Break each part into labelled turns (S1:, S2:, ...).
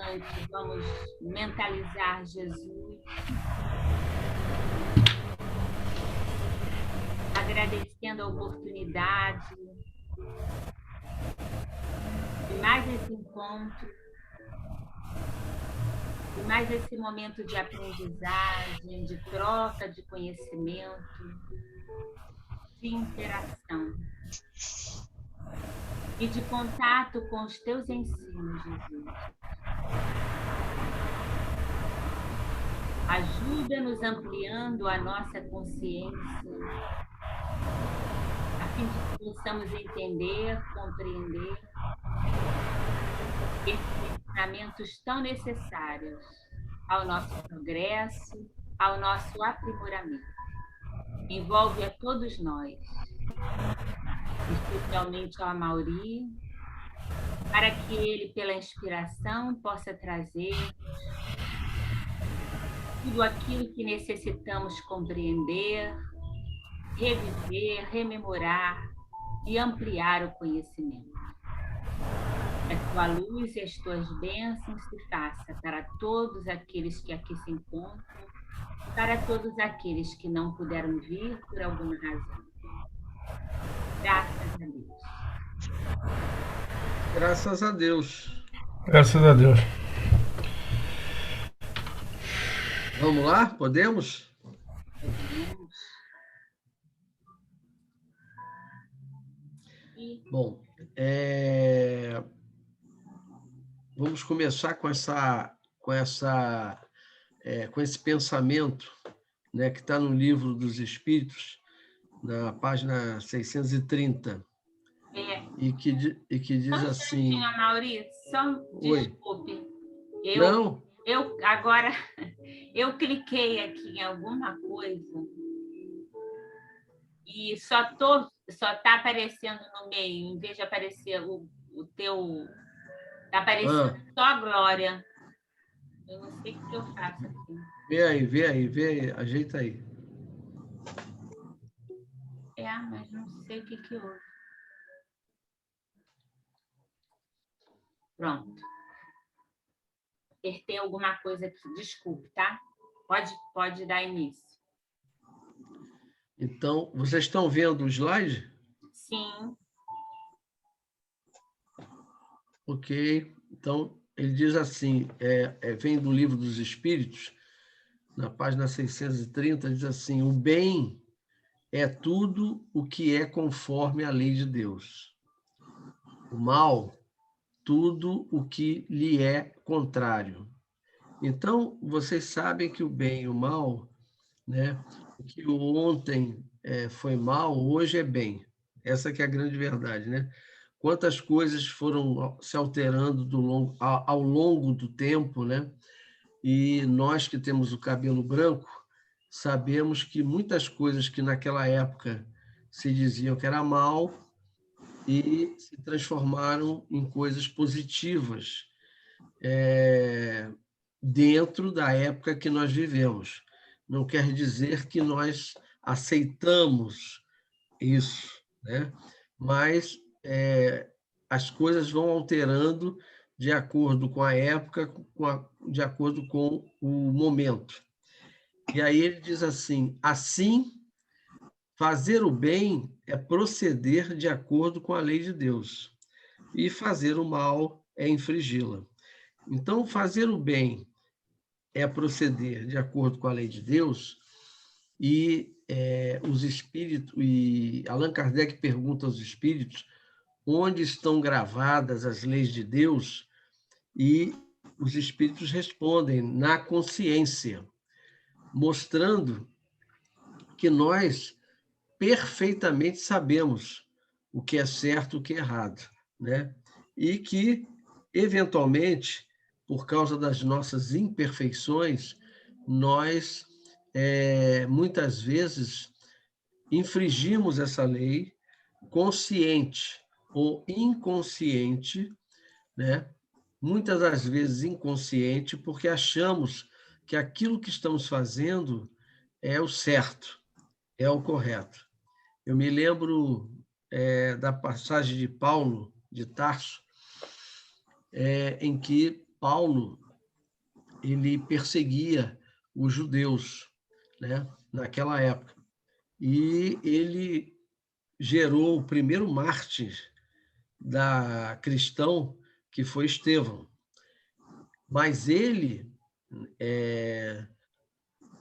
S1: instante, vamos mentalizar Jesus, agradecendo a oportunidade de mais esse encontro, de mais esse momento de aprendizagem, de troca de conhecimento, de interação e de contato com os teus ensinos, Jesus. Ajuda-nos ampliando a nossa consciência, a fim de que possamos entender, compreender esses ensinamentos tão necessários ao nosso progresso, ao nosso aprimoramento. Envolve a todos nós, especialmente ao Amaury, para que ele, pela inspiração, possa trazer tudo aquilo que necessitamos compreender, reviver, rememorar e ampliar o conhecimento. Que a tua luz e as tuas bênçãos se façam para todos aqueles que aqui se encontram, para todos aqueles que não puderam vir por alguma razão. Graças a Deus.
S2: Graças a Deus.
S3: Graças a Deus.
S2: Vamos lá? Podemos? Bom, vamos começar com esse pensamento, né, que está no Livro dos Espíritos, na página 630, e que diz assim...
S1: Amaury, só desculpe.
S2: Não.
S1: Agora, eu cliquei aqui em alguma coisa e só está aparecendo no meio, em vez de aparecer o teu... Está aparecendo só a Glória. Eu não sei o que eu faço aqui.
S2: Vê aí, ajeita aí.
S1: Mas não sei o que houve. Pronto. Apertei alguma coisa aqui, desculpe, tá? Pode dar início.
S2: Então, vocês estão vendo o slide?
S1: Sim.
S2: Ok. Então, ele diz assim, vem do Livro dos Espíritos, na página 630, diz assim: o bem é tudo o que é conforme a lei de Deus. O mal, tudo o que lhe é contrário. Então, vocês sabem que o bem e o mal, né, o que ontem foi mal, hoje é bem. Essa que é a grande verdade, né? Quantas coisas foram se alterando ao longo do tempo, né? E nós que temos o cabelo branco, sabemos que muitas coisas que naquela época se diziam que era mal e se transformaram em coisas positivas dentro da época que nós vivemos. Não quer dizer que nós aceitamos isso, né? Mas as coisas vão alterando de acordo com a época, de acordo com o momento. E aí ele diz assim: assim, fazer o bem é proceder de acordo com a lei de Deus, e fazer o mal é infringi-la. Então, fazer o bem é proceder de acordo com a lei de Deus, e os espíritos, e Allan Kardec pergunta aos espíritos onde estão gravadas as leis de Deus, e os espíritos respondem: na consciência, mostrando que nós perfeitamente sabemos o que é certo e o que é errado, né? E que, eventualmente, por causa das nossas imperfeições, nós, muitas vezes, infringimos essa lei, consciente ou inconsciente, né? Muitas das vezes inconsciente, porque achamos que aquilo que estamos fazendo é o certo, é o correto. Eu me lembro da passagem de Paulo de Tarso, em que Paulo, ele perseguia os judeus, né, naquela época. E ele gerou o primeiro mártir cristão, que foi Estevão. Mas ele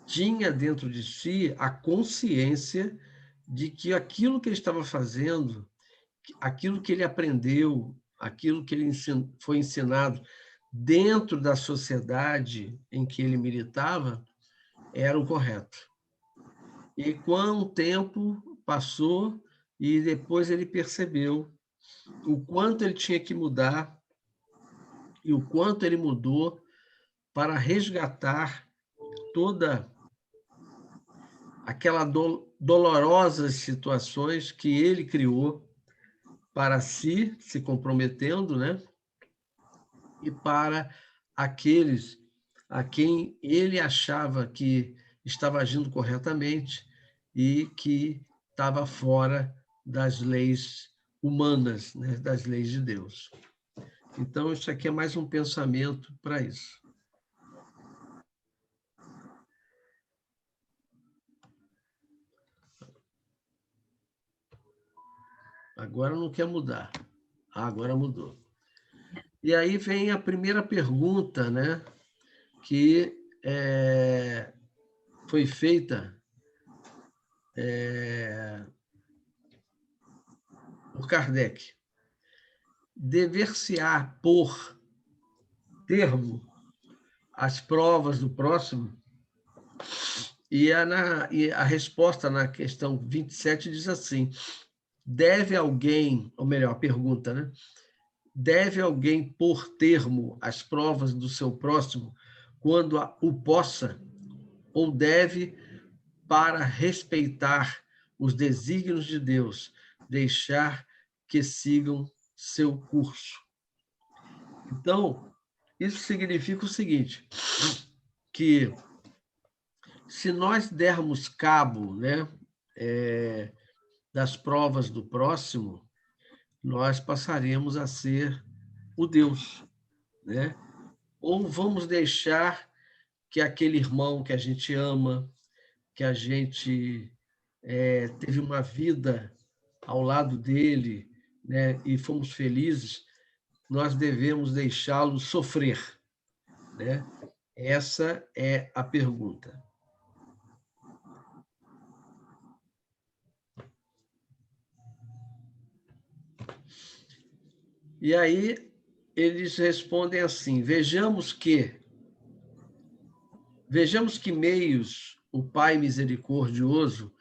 S2: tinha dentro de si a consciência de que aquilo que ele estava fazendo, aquilo que ele aprendeu, aquilo que ele foi ensinado dentro da sociedade em que ele militava, era o correto. E com o tempo passou e depois ele percebeu o quanto ele tinha que mudar e o quanto ele mudou para resgatar toda aquela dolorosas situações que ele criou para si, se comprometendo, né? E para aqueles a quem ele achava que estava agindo corretamente e que estava fora das leis humanas, né? Das leis de Deus. Então, isso aqui é mais um pensamento para isso. Agora não quer mudar. Agora mudou. E aí vem a primeira pergunta, né, que foi feita por Kardec. Dever-se-á por termo as provas do próximo? E a resposta na questão 27 diz assim: deve alguém, ou melhor, a pergunta, né? Deve alguém pôr termo às provas do seu próximo quando o possa, ou deve, para respeitar os desígnios de Deus, deixar que sigam seu curso? Então, isso significa o seguinte, que se nós dermos cabo, né, das provas do próximo, nós passaremos a ser o Deus, né? Ou vamos deixar que aquele irmão que a gente ama, que a gente teve uma vida ao lado dele, né, e fomos felizes, nós devemos deixá-lo sofrer, né? Essa é a pergunta. E aí eles respondem assim: vejamos que meios o Pai misericordioso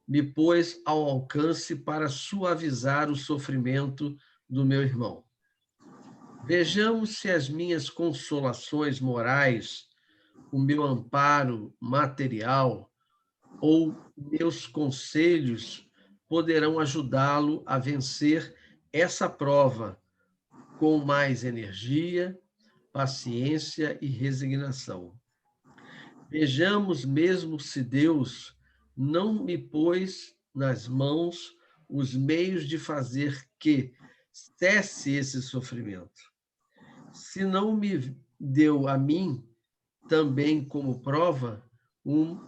S2: me pôs ao alcance para suavizar o sofrimento do meu irmão. Vejamos se as minhas consolações morais, o meu amparo material ou meus conselhos poderão ajudá-lo a vencer essa prova com mais energia, paciência e resignação. Vejamos mesmo se Deus não me pôs nas mãos os meios de fazer que cesse esse sofrimento. Se não me deu a mim também como prova,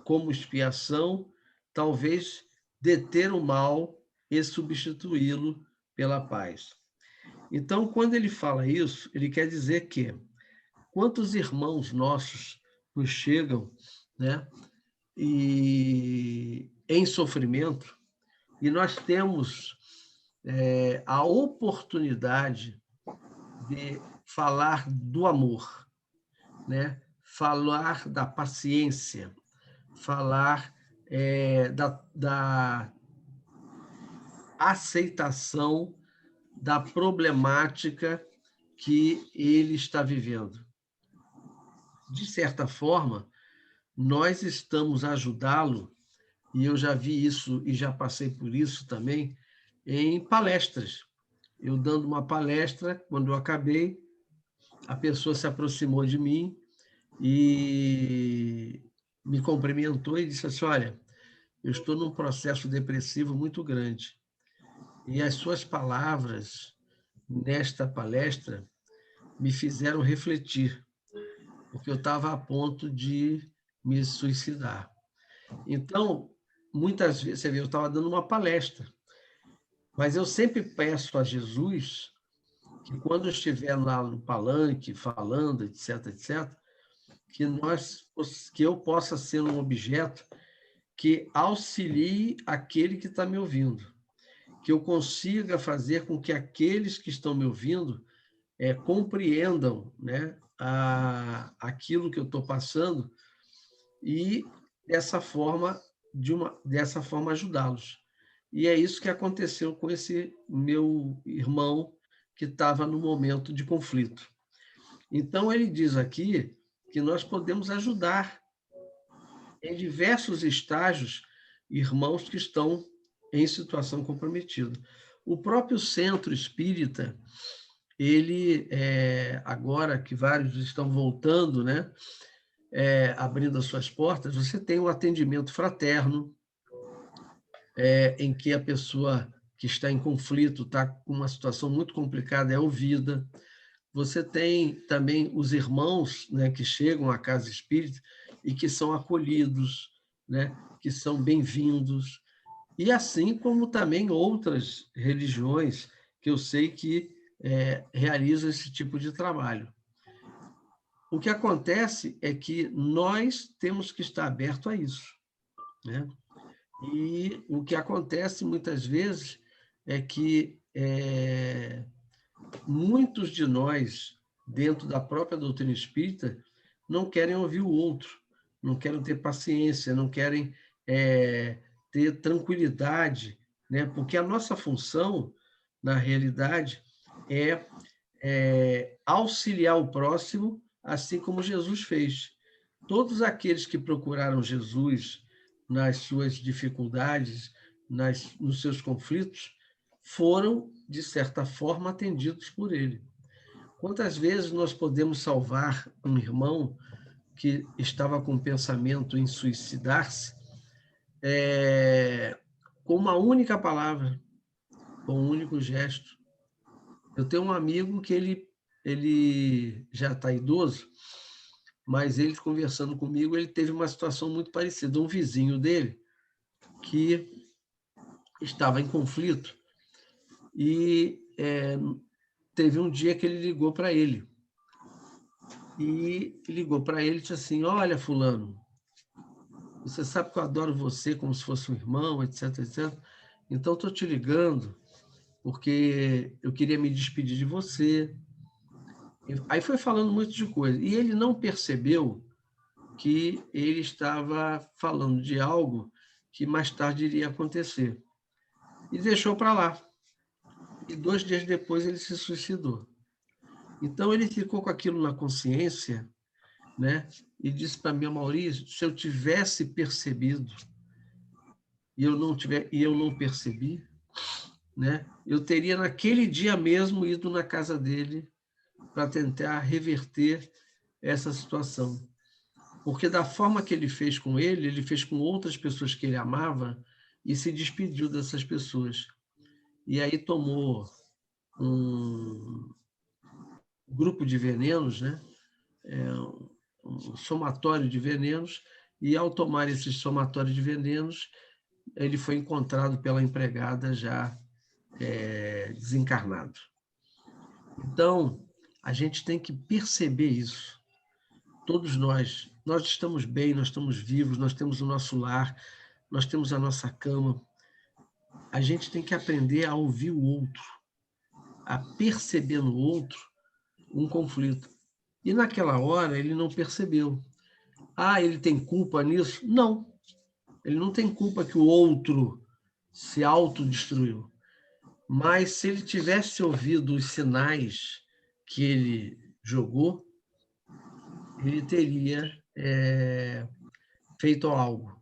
S2: como expiação, talvez deter o mal e substituí-lo pela paz. Então, quando ele fala isso, ele quer dizer que quantos irmãos nossos nos chegam, né, e em sofrimento, e nós temos a oportunidade de falar do amor, né, falar da paciência, falar da aceitação da problemática que ele está vivendo. De certa forma, nós estamos a ajudá-lo, e eu já vi isso e já passei por isso também, em palestras. Eu dando uma palestra, quando eu acabei, a pessoa se aproximou de mim e me cumprimentou e disse assim: olha, eu estou num processo depressivo muito grande. E as suas palavras nesta palestra me fizeram refletir, porque eu estava a ponto de me suicidar. Então, muitas vezes, você vê, eu estava dando uma palestra, mas eu sempre peço a Jesus que quando eu estiver lá no palanque, falando, etc., etc., que eu possa ser um objeto que auxilie aquele que está me ouvindo, que eu consiga fazer com que aqueles que estão me ouvindo compreendam, né, aquilo que eu estou passando e dessa forma ajudá-los. E é isso que aconteceu com esse meu irmão que estava no momento de conflito. Então, ele diz aqui que nós podemos ajudar em diversos estágios irmãos que estão em situação comprometida. O próprio centro espírita, ele, agora que vários estão voltando, né, abrindo as suas portas, você tem um atendimento fraterno, em que a pessoa que está em conflito, está com uma situação muito complicada, é ouvida. Você tem também os irmãos, né, que chegam à casa espírita e que são acolhidos, né, que são bem-vindos, e assim como também outras religiões que eu sei que realizam esse tipo de trabalho. O que acontece é que nós temos que estar aberto a isso, né? E o que acontece muitas vezes é que muitos de nós, dentro da própria doutrina espírita, não querem ouvir o outro, não querem ter paciência, não querem ter tranquilidade, né? Porque a nossa função, na realidade, é auxiliar o próximo, assim como Jesus fez. Todos aqueles que procuraram Jesus nas suas dificuldades, nos seus conflitos, foram, de certa forma, atendidos por ele. Quantas vezes nós podemos salvar um irmão que estava com pensamento em suicidar-se com uma única palavra, com um único gesto? Eu tenho um amigo que ele já está idoso, mas ele, conversando comigo, ele teve uma situação muito parecida. Um vizinho dele que estava em conflito e teve um dia que ele ligou para ele. E ligou para ele e disse assim: olha, fulano, você sabe que eu adoro você como se fosse um irmão, etc, etc. Então, estou te ligando porque eu queria me despedir de você. Aí foi falando muito de coisa. E ele não percebeu que ele estava falando de algo que mais tarde iria acontecer. E deixou para lá. E 2 dias depois ele se suicidou. Então ele ficou com aquilo na consciência, né? E disse para mim: Maurício, se eu tivesse percebido e eu não percebi, né? Eu teria naquele dia mesmo ido na casa dele para tentar reverter essa situação. Porque da forma que ele fez com ele fez com outras pessoas que ele amava e se despediu dessas pessoas. E aí tomou um grupo de venenos, né? Um somatório de venenos, e ao tomar esse somatório de venenos, ele foi encontrado pela empregada já desencarnado. Então, a gente tem que perceber isso. Todos nós estamos bem, nós estamos vivos, nós temos o nosso lar, nós temos a nossa cama. A gente tem que aprender a ouvir o outro, a perceber no outro um conflito. E naquela hora ele não percebeu. Ah, ele tem culpa nisso? Não. Ele não tem culpa que o outro se autodestruiu. Mas se ele tivesse ouvido os sinais que ele jogou, ele teria feito algo.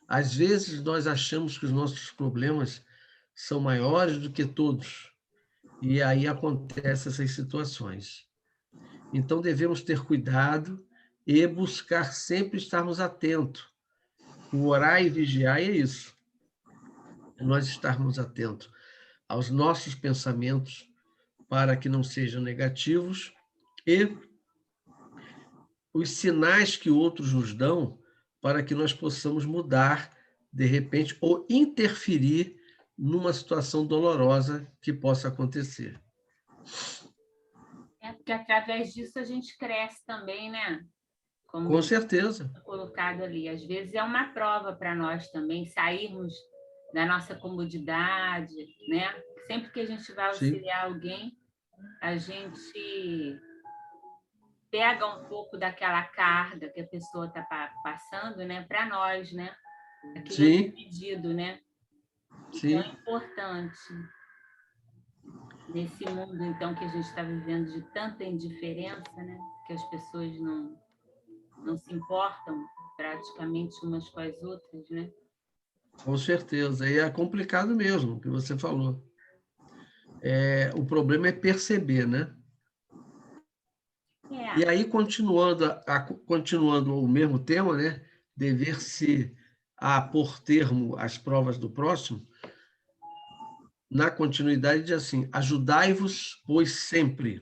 S2: Às vezes nós achamos que os nossos problemas são maiores do que todos, e aí acontecem essas situações. Então devemos ter cuidado e buscar sempre estarmos atentos. O orar e vigiar é isso. Nós estarmos atentos aos nossos pensamentos para que não sejam negativos, e os sinais que outros nos dão para que nós possamos mudar, de repente, ou interferir numa situação dolorosa que possa acontecer.
S1: É porque através disso a gente cresce também, né?
S2: Com
S1: Como
S2: certeza.
S1: colocado ali. Às vezes é uma prova para nós também sairmos da nossa comodidade, né? Sempre que a gente vai
S2: Sim,
S1: auxiliar alguém, a gente pega um pouco daquela carga que a pessoa está passando, né, para nós, né? Aquilo é
S2: sim,
S1: dividido, né? Então é
S2: sim,
S1: importante nesse mundo então que a gente está vivendo de tanta indiferença, né? Que as pessoas não se importam praticamente umas com as outras, né?
S2: com certeza. E é complicado mesmo, o que você falou. O problema é perceber, né? E
S1: É,
S2: aí, continuando o mesmo tema, né? Dever-se a pôr termo às provas do próximo, na continuidade diz assim: ajudai-vos, pois sempre,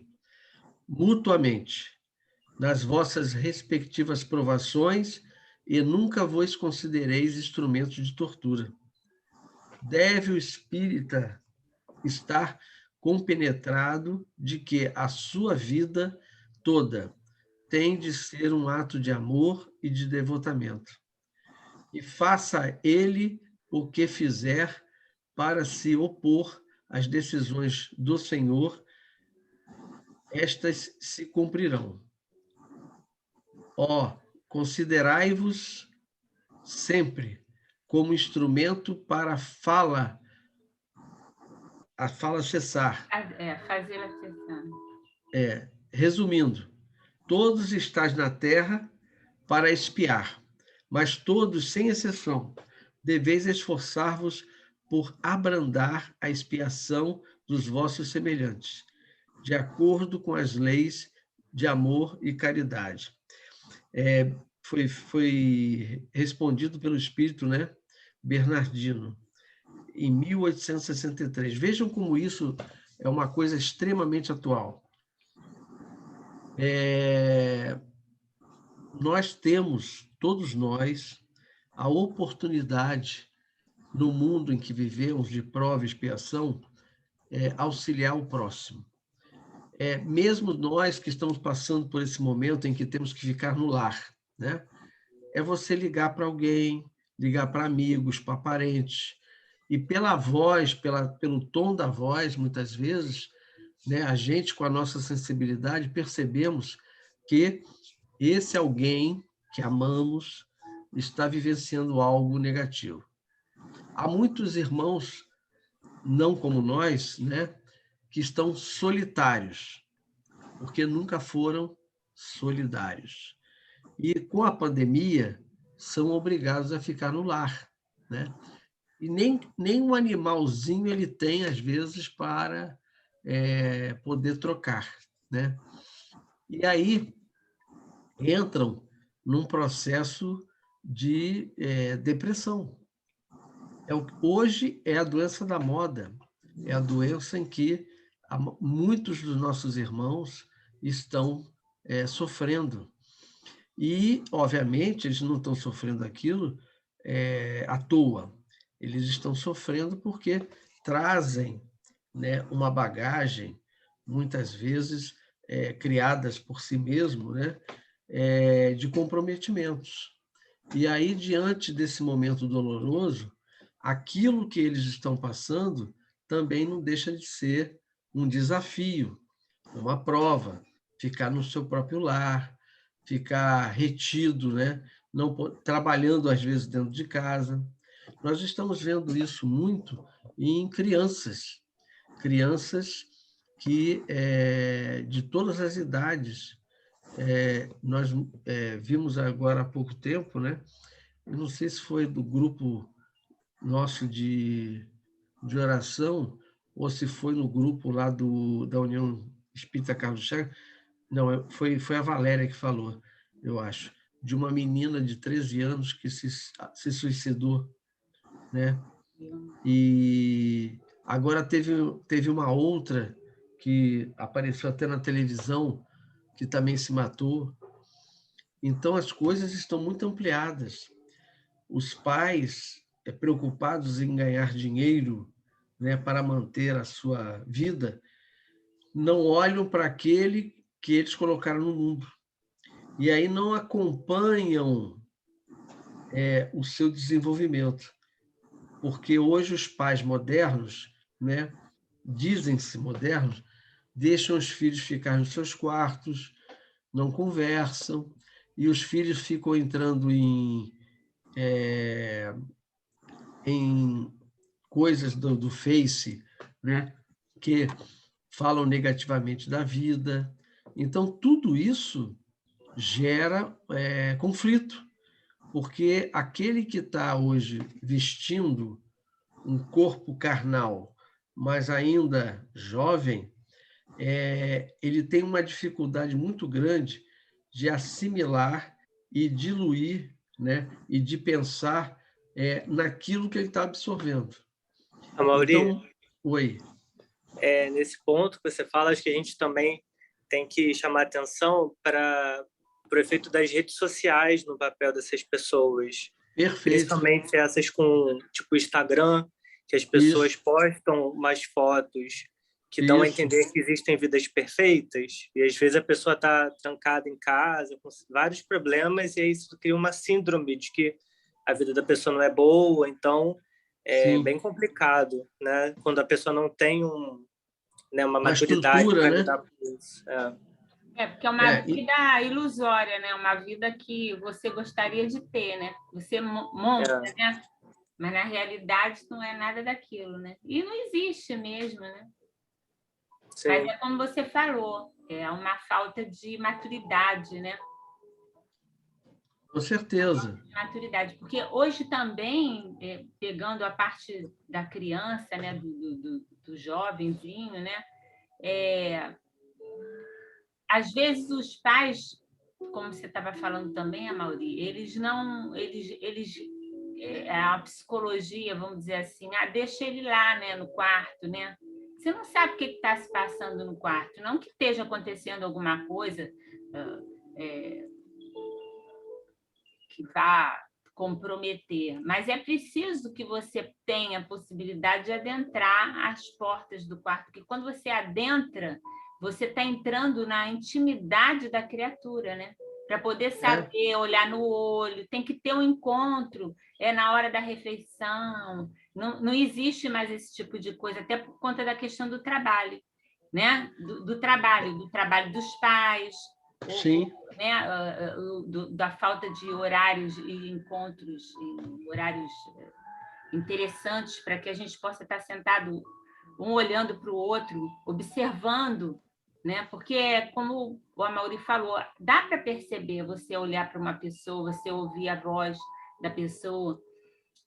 S2: mutuamente, nas vossas respectivas provações, e nunca vos considereis instrumentos de tortura. Deve o espírita estar compenetrado de que a sua vida toda tem de ser um ato de amor e de devotamento. E faça ele o que fizer para se opor às decisões do Senhor, estas se cumprirão. Ó, considerai-vos sempre como instrumento para a fala cessar.
S1: fazer a sessão.
S2: Resumindo, todos estáis na terra para espiar, mas todos, sem exceção, deveis esforçar-vos por abrandar a expiação dos vossos semelhantes, de acordo com as leis de amor e caridade. Foi respondido pelo espírito, né, Bernardino, em 1863. Vejam como isso é uma coisa extremamente atual. Nós temos, todos nós, a oportunidade, no mundo em que vivemos, de prova e expiação, auxiliar o próximo. Mesmo nós que estamos passando por esse momento em que temos que ficar no lar, né? É você ligar para alguém, ligar para amigos, para parentes, e pela voz, pelo tom da voz, muitas vezes, né, a gente, com a nossa sensibilidade, percebemos que esse alguém que amamos está vivenciando algo negativo. Há muitos irmãos, não como nós, né, que estão solitários, porque nunca foram solidários. E com a pandemia, são obrigados a ficar no lar, né? E nem um animalzinho ele tem, às vezes, para poder trocar, né? E aí entram num processo de depressão. Hoje é a doença da moda, é a doença em que muitos dos nossos irmãos estão sofrendo. E, obviamente, eles não estão sofrendo aquilo à toa. Eles estão sofrendo porque trazem, né, uma bagagem, muitas vezes criadas por si mesmo, né, de comprometimentos. E aí, diante desse momento doloroso, aquilo que eles estão passando também não deixa de ser um desafio, uma prova, ficar no seu próprio lar, ficar retido, né? Não trabalhando às vezes dentro de casa. Nós estamos vendo isso muito em crianças, crianças que de todas as idades. Nós vimos agora há pouco tempo, né? Eu não sei se foi do grupo nosso de oração ou se foi no grupo lá da União Espírita Carlos Chagas. Não, foi a Valéria que falou, eu acho, de uma menina de 13 anos que se suicidou, né? E agora teve uma outra que apareceu até na televisão, que também se matou. Então, as coisas estão muito ampliadas. Os pais, preocupados em ganhar dinheiro, né, para manter a sua vida, não olham para aquele que eles colocaram no mundo. E aí não acompanham o seu desenvolvimento. Porque hoje os pais modernos, né, dizem-se modernos, deixam os filhos ficar nos seus quartos, não conversam, e os filhos ficam entrando em coisas do Face, né, que falam negativamente da vida. Então, tudo isso gera conflito, porque aquele que está hoje vestindo um corpo carnal, mas ainda jovem, ele tem uma dificuldade muito grande de assimilar e diluir, né, e de pensar naquilo que ele está absorvendo.
S3: Amaury,
S2: Então, oi.
S3: Nesse ponto que você fala, acho que a gente também tem que chamar atenção para o efeito das redes sociais no papel dessas pessoas.
S2: Perfeito.
S3: Principalmente essas com, tipo, Instagram, que as pessoas postam umas fotos que dão a entender que existem vidas perfeitas, e às vezes a pessoa está trancada em casa, com vários problemas, e aí isso cria uma síndrome de que a vida da pessoa não é boa, então é bem complicado, né? Quando a pessoa não tem uma maturidade para lidar com isso.
S1: Porque é uma vida ilusória, né? Uma vida que você gostaria de ter, né? Você monta, né? Mas na realidade não é nada daquilo, né? E não existe mesmo, né? Sim. Mas é como você falou, é uma falta de maturidade, né?
S2: Com certeza.
S1: Maturidade, porque hoje também, pegando a parte da criança, né, do jovenzinho, né, às vezes os pais, como você estava falando também, Amaury, a psicologia, vamos dizer assim, deixa ele lá, né, no quarto, né? Você não sabe o que está se passando no quarto, não que esteja acontecendo alguma coisa que vá comprometer, mas é preciso que você tenha a possibilidade de adentrar as portas do quarto, porque quando você adentra, você está entrando na intimidade da criatura, né? Para poder saber, olhar no olho, tem que ter um encontro, na hora da refeição, não existe mais esse tipo de coisa, até por conta da questão do trabalho, né? Do trabalho dos pais,
S2: Sim.
S1: Né? Da falta de horários e encontros, horários interessantes para que a gente possa estar sentado um olhando para o outro, observando, né? Porque, como o Amaury falou, dá para perceber, você olhar para uma pessoa, você ouvir a voz da pessoa,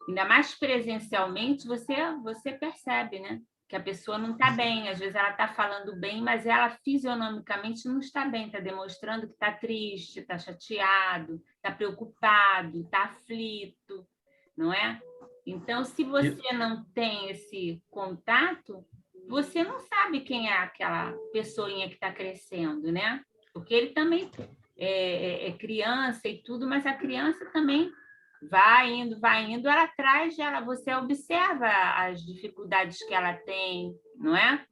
S1: ainda mais presencialmente, você percebe, né? Que a pessoa não está bem, às vezes ela está falando bem, mas ela fisionomicamente não está bem, está demonstrando que está triste, está chateado, está preocupado, está aflito, não é? Então, se você não tem esse contato, você não sabe quem é aquela pessoinha que está crescendo, né? Porque ele também é criança e tudo, mas a criança também vai indo, ela traz, você observa as dificuldades que ela tem, não é?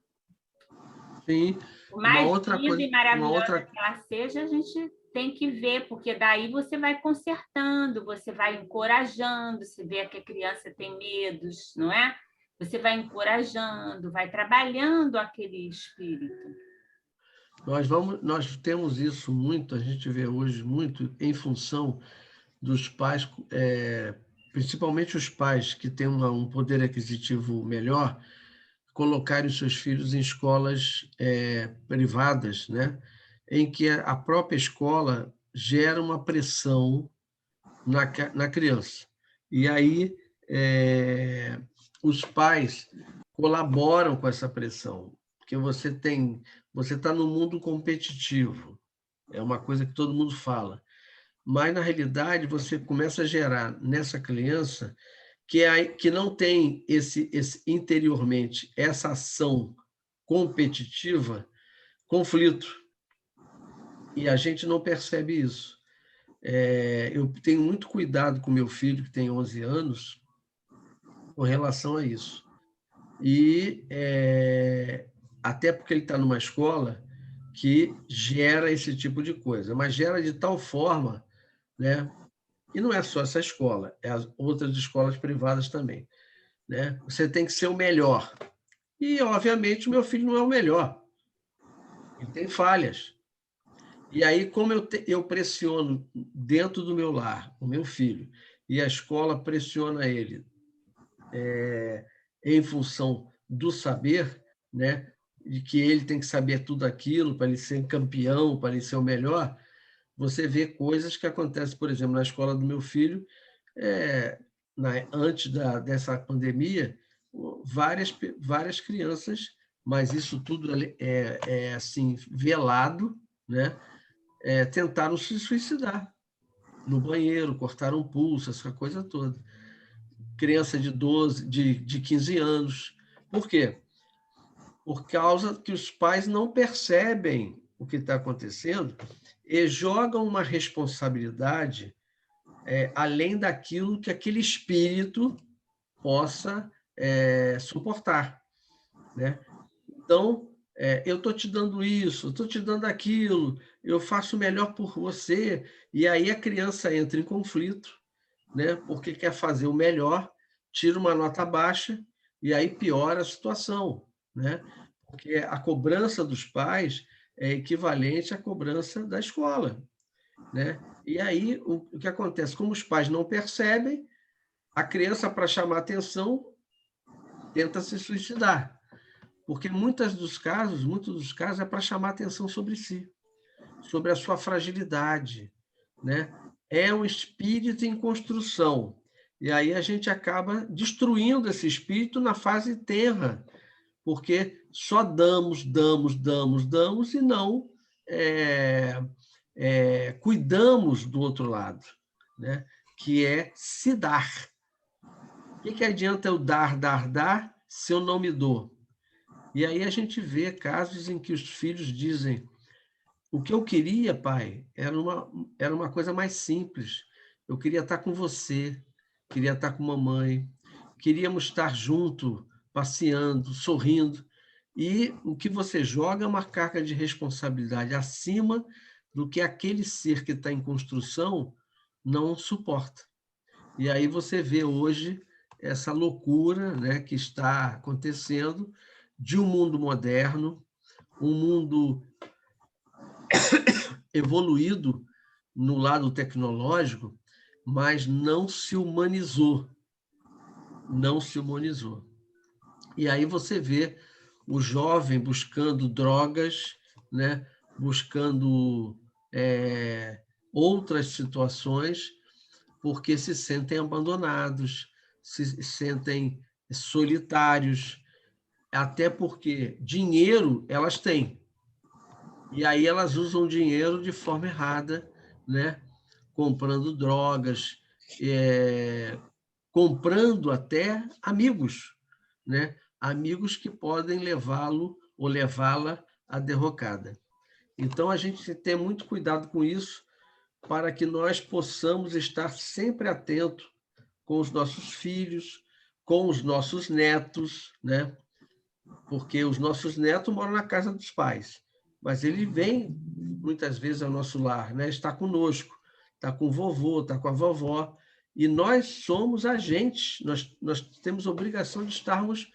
S2: Sim.
S1: Por mais linda e maravilhosa que ela seja, a gente tem que ver, porque daí você vai consertando, você vai encorajando, se vê que a criança tem medos, não é? Você vai encorajando, vai trabalhando aquele espírito.
S2: Nós temos isso muito, a gente vê hoje muito em função dos pais, principalmente os pais que têm um poder aquisitivo melhor, colocarem os seus filhos em escolas privadas, né? Em que a própria escola gera uma pressão na criança. E aí os pais colaboram com essa pressão, porque você está no mundo competitivo, é uma coisa que todo mundo fala. Mas, na realidade, você começa a gerar nessa criança que não tem interiormente essa ação competitiva, conflito. E a gente não percebe isso. Eu tenho muito cuidado com meu filho, que tem 11 anos, com relação a isso. E até porque ele está numa escola que gera esse tipo de coisa, mas gera de tal forma, né? E não é só essa escola, é as outras escolas privadas também, né? Você tem que ser o melhor. E, obviamente, o meu filho não é o melhor. Ele tem falhas. E aí, como eu pressiono dentro do meu lar o meu filho, e a escola pressiona ele em função do saber, né? De que ele tem que saber tudo aquilo para ele ser campeão, para ele ser o melhor, você vê coisas que acontecem, por exemplo, na escola do meu filho, antes dessa pandemia, várias crianças, mas isso tudo é assim, velado, né? Tentaram se suicidar no banheiro, cortaram o pulso, essa coisa toda. Criança de 12, de 15 anos. Por quê? Por causa que os pais não percebem o que está acontecendo e jogam uma responsabilidade além daquilo que aquele espírito possa suportar, né? Então, eu estou te dando isso, estou te dando aquilo, eu faço o melhor por você, e aí a criança entra em conflito, né? Porque quer fazer o melhor, tira uma nota baixa, e aí piora a situação, né? Porque a cobrança dos pais é equivalente à cobrança da escola, né? E aí o que acontece? Como os pais não percebem, a criança, para chamar atenção, tenta se suicidar, porque muitos dos casos é para chamar atenção sobre si, sobre a sua fragilidade, né? É um espírito em construção. E aí a gente acaba destruindo esse espírito na fase tenra, porque só damos e não cuidamos do outro lado, né? Que é se dar. O que adianta eu dar, se eu não me dou? E aí a gente vê casos em que os filhos dizem: o que eu queria, pai, era uma coisa mais simples. Eu queria estar com você, queria estar com mamãe, queríamos estar junto, passeando, sorrindo. E o que você joga é uma carga de responsabilidade acima do que aquele ser que está em construção não suporta. E aí você vê hoje essa loucura, né, que está acontecendo de um mundo moderno, um mundo evoluído no lado tecnológico, mas não se humanizou. Não se humanizou. E aí você vê o jovem buscando drogas, né, buscando outras situações, porque se sentem abandonados, se sentem solitários, até porque dinheiro elas têm. E aí elas usam dinheiro de forma errada, né? Comprando drogas, comprando até amigos, né? Amigos que podem levá-lo ou levá-la à derrocada. Então, a gente tem que ter muito cuidado com isso, para que nós possamos estar sempre atentos com os nossos filhos, com os nossos netos, né? Porque os nossos netos moram na casa dos pais, mas ele vem muitas vezes ao nosso lar, né? Está conosco, está com o vovô, está com a vovó, e nós somos agentes, nós temos obrigação de estarmos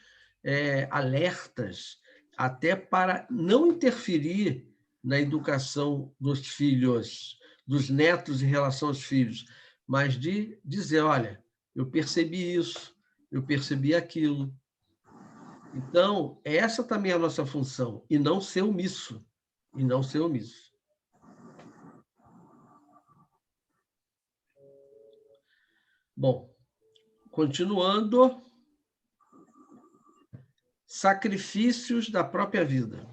S2: alertas, até para não interferir na educação dos filhos, dos netos em relação aos filhos, mas de dizer: olha, eu percebi isso, eu percebi aquilo. Então, essa também é a nossa função, e não ser omisso. E não ser omisso. Bom, continuando, sacrifícios da própria vida.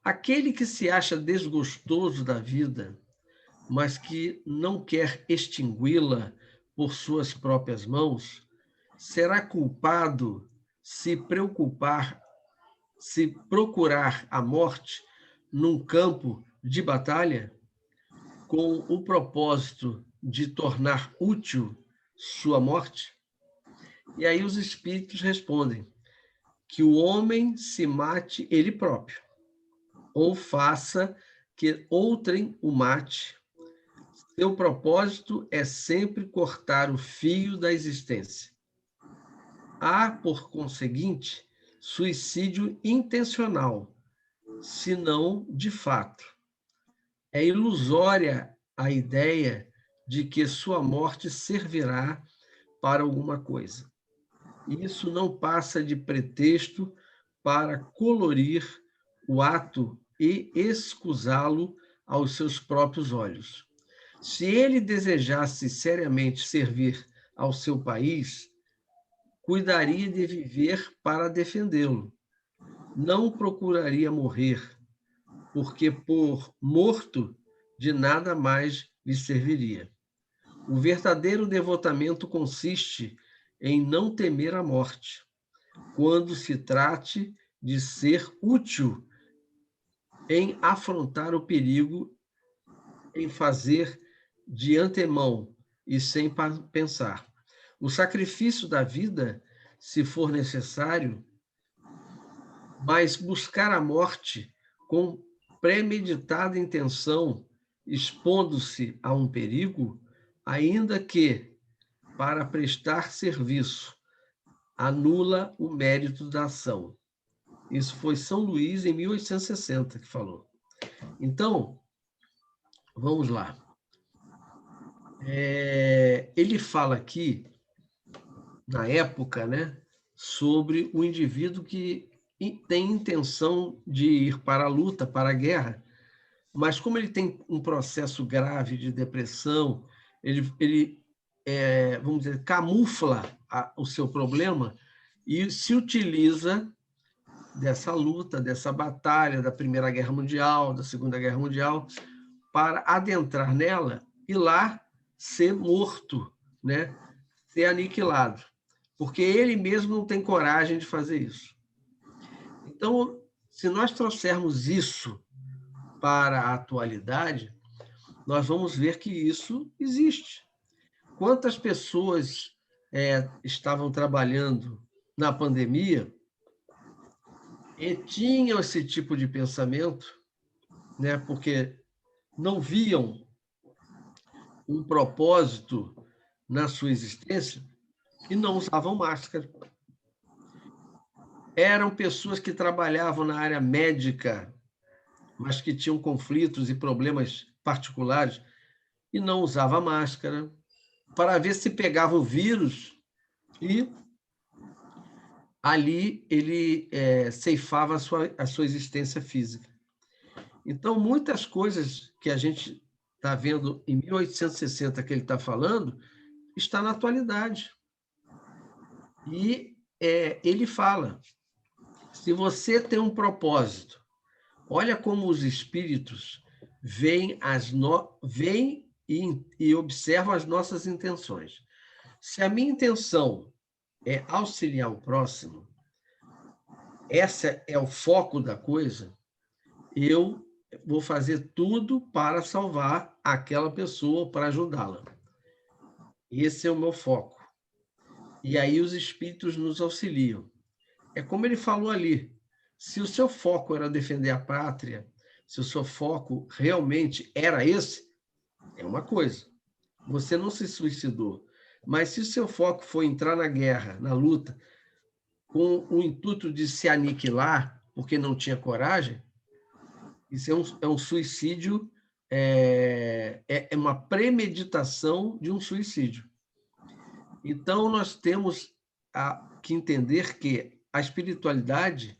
S2: Aquele que se acha desgostoso da vida, mas que não quer extingui-la por suas próprias mãos, será culpado se procurar a morte num campo de batalha com o propósito de tornar útil sua morte? E aí os espíritos respondem que o homem se mate ele próprio, ou faça que outrem o mate. Seu propósito é sempre cortar o fio da existência. Há, por conseguinte, suicídio intencional, se não de fato. É ilusória a ideia de que sua morte servirá para alguma coisa. Isso não passa de pretexto para colorir o ato e escusá-lo aos seus próprios olhos. Se ele desejasse seriamente servir ao seu país, cuidaria de viver para defendê-lo. Não procuraria morrer, porque por morto de nada mais lhe serviria. O verdadeiro devotamento consiste em não temer a morte, quando se trate de ser útil, em afrontar o perigo, em fazer de antemão e sem pensar. O sacrifício da vida, se for necessário, mas buscar a morte com premeditada intenção, expondo-se a um perigo, ainda que para prestar serviço, anula o mérito da ação. Isso foi São Luís, em 1860, que falou. Então, vamos lá. Ele fala aqui, na época, né, sobre o indivíduo que tem intenção de ir para a luta, para a guerra, mas como ele tem um processo grave de depressão, ele vamos dizer, camufla o seu problema e se utiliza dessa luta, dessa batalha da Primeira Guerra Mundial, da Segunda Guerra Mundial, para adentrar nela e lá ser morto, né? Ser aniquilado, porque ele mesmo não tem coragem de fazer isso. Então, se nós trouxermos isso para a atualidade, nós vamos ver que isso existe. Quantas pessoas estavam trabalhando na pandemia e tinham esse tipo de pensamento, né, porque não viam um propósito na sua existência e não usavam máscara. Eram pessoas que trabalhavam na área médica, mas que tinham conflitos e problemas particulares e não usavam máscara, para ver se pegava o vírus e ali ele ceifava a sua existência física. Então, muitas coisas que a gente está vendo em 1860 que ele está falando, está na atualidade. E ele fala, se você tem um propósito, olha como os espíritos veem e observam as nossas intenções. Se a minha intenção é auxiliar o próximo, esse é o foco da coisa, eu vou fazer tudo para salvar aquela pessoa, para ajudá-la. Esse é o meu foco. E aí os espíritos nos auxiliam. É como ele falou ali, se o seu foco era defender a pátria, se o seu foco realmente era esse, é uma coisa. Você não se suicidou. Mas se o seu foco foi entrar na guerra, na luta, com o intuito de se aniquilar, porque não tinha coragem, isso é um suicídio, é uma premeditação de um suicídio. Então, nós temos que entender que a espiritualidade,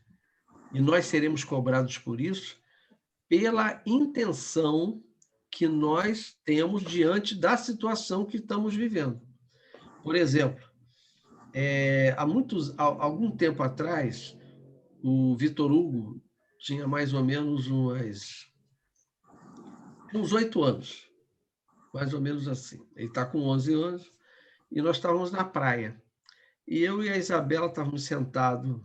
S2: e nós seremos cobrados por isso, pela intenção que nós temos diante da situação que estamos vivendo. Por exemplo, há algum tempo atrás, o Vitor Hugo tinha mais ou menos uns 8 anos, mais ou menos assim. Ele está com 11 anos, e nós estávamos na praia. E eu e a Isabela estávamos sentados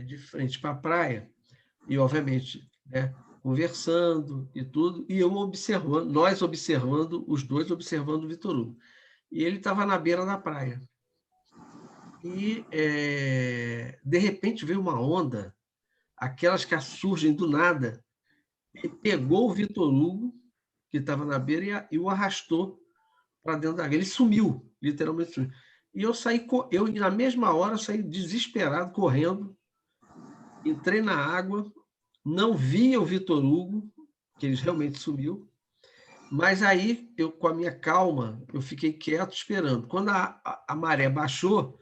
S2: de frente para a praia, e, obviamente, né, conversando e tudo, e eu observando, nós observando, os dois observando o Vitor Hugo. E ele estava na beira da praia. E, de repente, veio uma onda, aquelas que surgem do nada, e pegou o Vitor Hugo, que estava na beira, e o arrastou para dentro da água. Ele sumiu, literalmente sumiu. E eu na mesma hora, saí desesperado, correndo, entrei na água, não via o Vitor Hugo, que ele realmente sumiu, mas aí, com a minha calma, eu fiquei quieto esperando. Quando a maré baixou,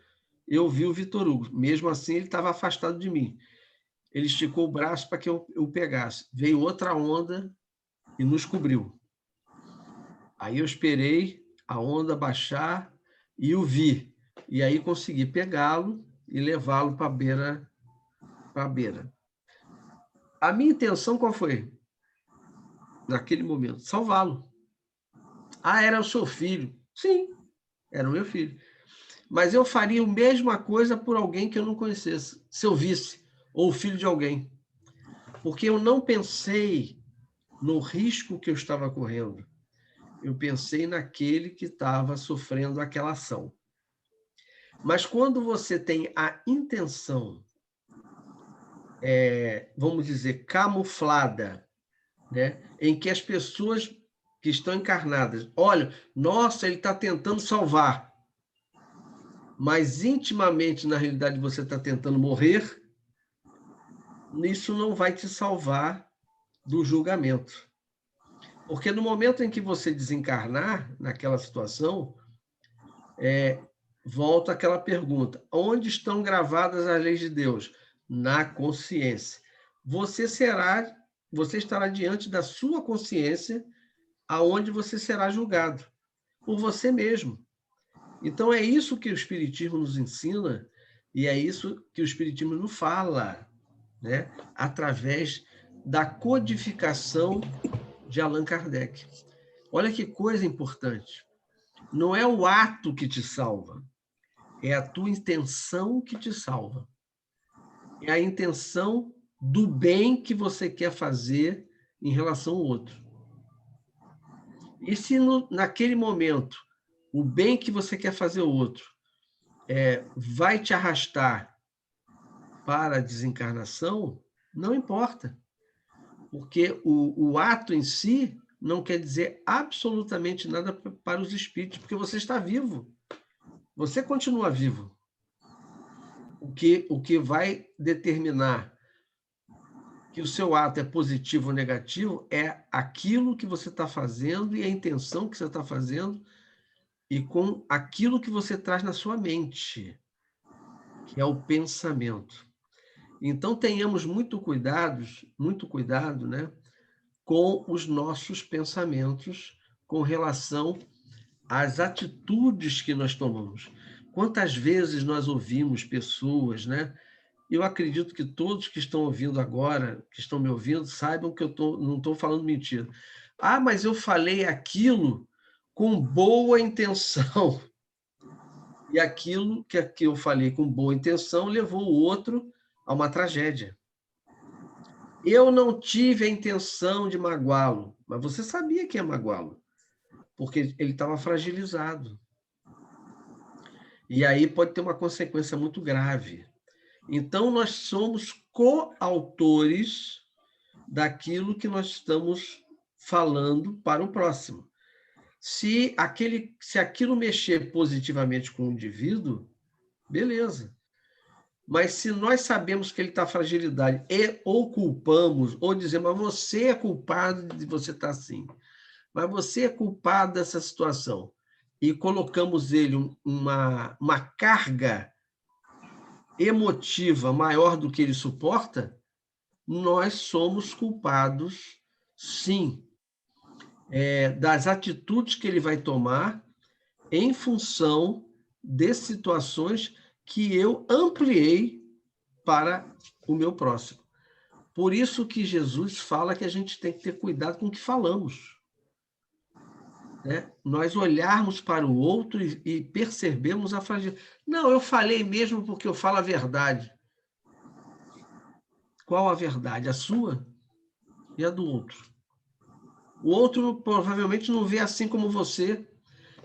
S2: eu vi o Vitor Hugo. Mesmo assim, ele estava afastado de mim. Ele esticou o braço para que eu o pegasse. Veio outra onda e nos cobriu. Aí eu esperei a onda baixar e o vi. E aí consegui pegá-lo e levá-lo para a beira. A minha intenção qual foi? Naquele momento, salvá-lo. Ah, era o seu filho. Sim, era o meu filho. Mas eu faria a mesma coisa por alguém que eu não conhecesse, se eu visse, ou o filho de alguém. Porque eu não pensei no risco que eu estava correndo. Eu pensei naquele que estava sofrendo aquela ação. Mas quando você tem a intenção, vamos dizer, camuflada, né, em que as pessoas que estão encarnadas olham, nossa, ele está tentando salvar, mas intimamente, na realidade, você está tentando morrer, isso não vai te salvar do julgamento. Porque no momento em que você desencarnar, naquela situação, volta aquela pergunta: onde estão gravadas as leis de Deus? Na consciência. Você estará diante da sua consciência, aonde você será julgado por você mesmo. Então é isso que o Espiritismo nos ensina e é isso que o Espiritismo nos fala, né? Através da codificação de Allan Kardec. Olha que coisa importante. Não é o ato que te salva, é a tua intenção que te salva. É a intenção do bem que você quer fazer em relação ao outro. E se naquele momento o bem que você quer fazer ao outro vai te arrastar para a desencarnação, não importa. Porque o ato em si não quer dizer absolutamente nada para os espíritos, porque você está vivo. Você continua vivo. O que vai determinar que o seu ato é positivo ou negativo é aquilo que você está fazendo e a intenção que você está fazendo e com aquilo que você traz na sua mente, que é o pensamento. Então, tenhamos muito cuidado, né, com os nossos pensamentos com relação às atitudes que nós tomamos. Quantas vezes nós ouvimos pessoas, né? Eu acredito que todos que estão ouvindo agora, que estão me ouvindo, saibam que não estou falando mentira. Ah, mas eu falei aquilo com boa intenção. E aquilo que eu falei com boa intenção levou o outro a uma tragédia. Eu não tive a intenção de magoá-lo, mas você sabia que ia magoá-lo, porque ele estava fragilizado. E aí pode ter uma consequência muito grave. Então, nós somos coautores daquilo que nós estamos falando para o próximo. Se aquilo mexer positivamente com o indivíduo, beleza. Mas se nós sabemos que ele está fragilidade ou culpamos, ou dizemos, mas você é culpado de você estar assim, mas você é culpado dessa situação, e colocamos ele uma carga emotiva maior do que ele suporta, nós somos culpados, sim, das atitudes que ele vai tomar em função de situações que eu ampliei para o meu próximo. Por isso que Jesus fala que a gente tem que ter cuidado com o que falamos. Né? Nós olharmos para o outro e percebemos a fragilidade. Não, eu falei mesmo porque eu falo a verdade. Qual a verdade? A sua? e a do outro. O outro provavelmente não vê assim como você,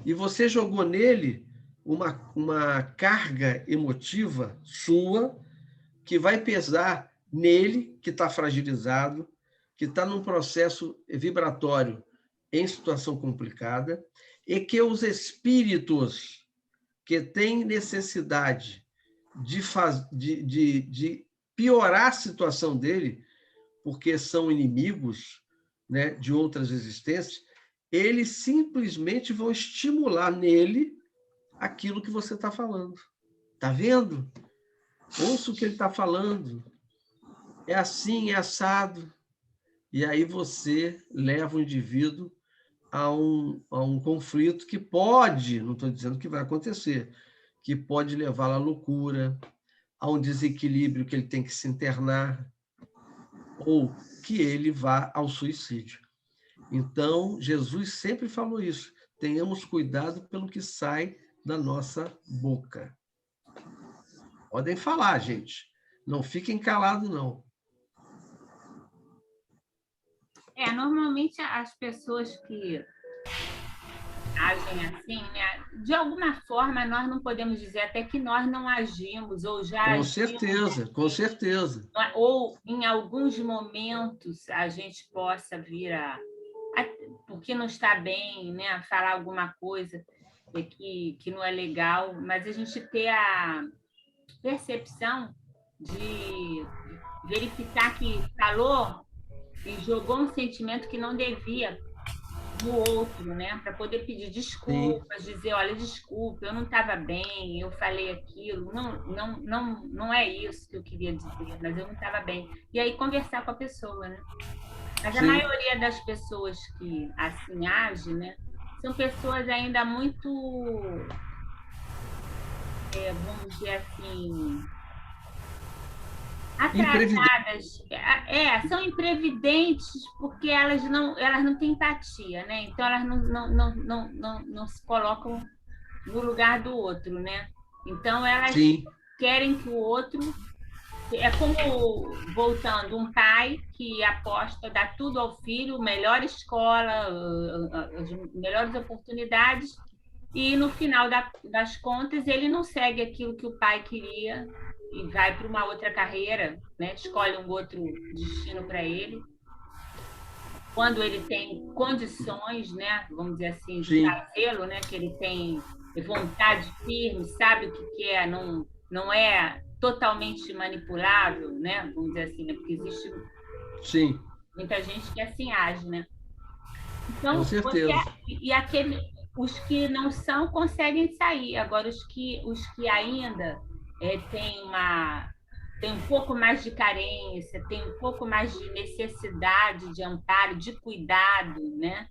S2: e você jogou nele uma carga emotiva sua que vai pesar nele, que está fragilizado, que está num processo vibratório em situação complicada, e que os espíritos que têm necessidade de piorar a situação dele, porque são inimigos, né, de outras existências, eles simplesmente vão estimular nele aquilo que você está falando. Está vendo? Ouça o que ele está falando. É assim, é assado. E aí você leva o indivíduo a um conflito que pode, não estou dizendo que vai acontecer, que pode levá-lo à loucura, a um desequilíbrio que ele tem que se internar, ou que ele vá ao suicídio. Então, Jesus sempre falou isso. Tenhamos cuidado pelo que sai da nossa boca. Podem falar, gente. Não fiquem calados, não.
S1: Normalmente as pessoas que agem assim, né, de alguma forma nós não podemos dizer até que nós não agimos ou já
S2: Com
S1: agimos,
S2: certeza, com certeza.
S1: ou em alguns momentos a gente possa vir porque não está bem, né, falar alguma coisa que não é legal, mas a gente ter a percepção de verificar que falou e jogou um sentimento que não devia no outro, né? Para poder pedir desculpas, dizer, olha, desculpa, eu não estava bem, eu falei aquilo, não é isso que eu queria dizer, mas eu não estava bem. E aí conversar com a pessoa, né? Mas a maioria das pessoas que assim agem, né, são pessoas ainda muito, vamos dizer assim, atrasadas, são imprevidentes porque elas não têm empatia, né? Então elas não se colocam no lugar do outro, né? Então elas querem que o outro, é como, voltando, um pai que aposta, dá tudo ao filho, melhor escola, as melhores oportunidades, e no final das contas ele não segue aquilo que o pai queria e vai para uma outra carreira, né? Escolhe um outro destino para ele. Quando ele tem condições, né? Vamos dizer assim, de fazê-lo, né? Que ele tem vontade firme, sabe o que quer, não é totalmente manipulável, né? Vamos dizer assim, né? Porque existe muita gente que assim age, né? Então,
S2: com certeza.
S1: Os que não são conseguem sair. Agora, os que ainda têm um pouco mais de carência, tem um pouco mais de necessidade de amparo, de cuidado, né?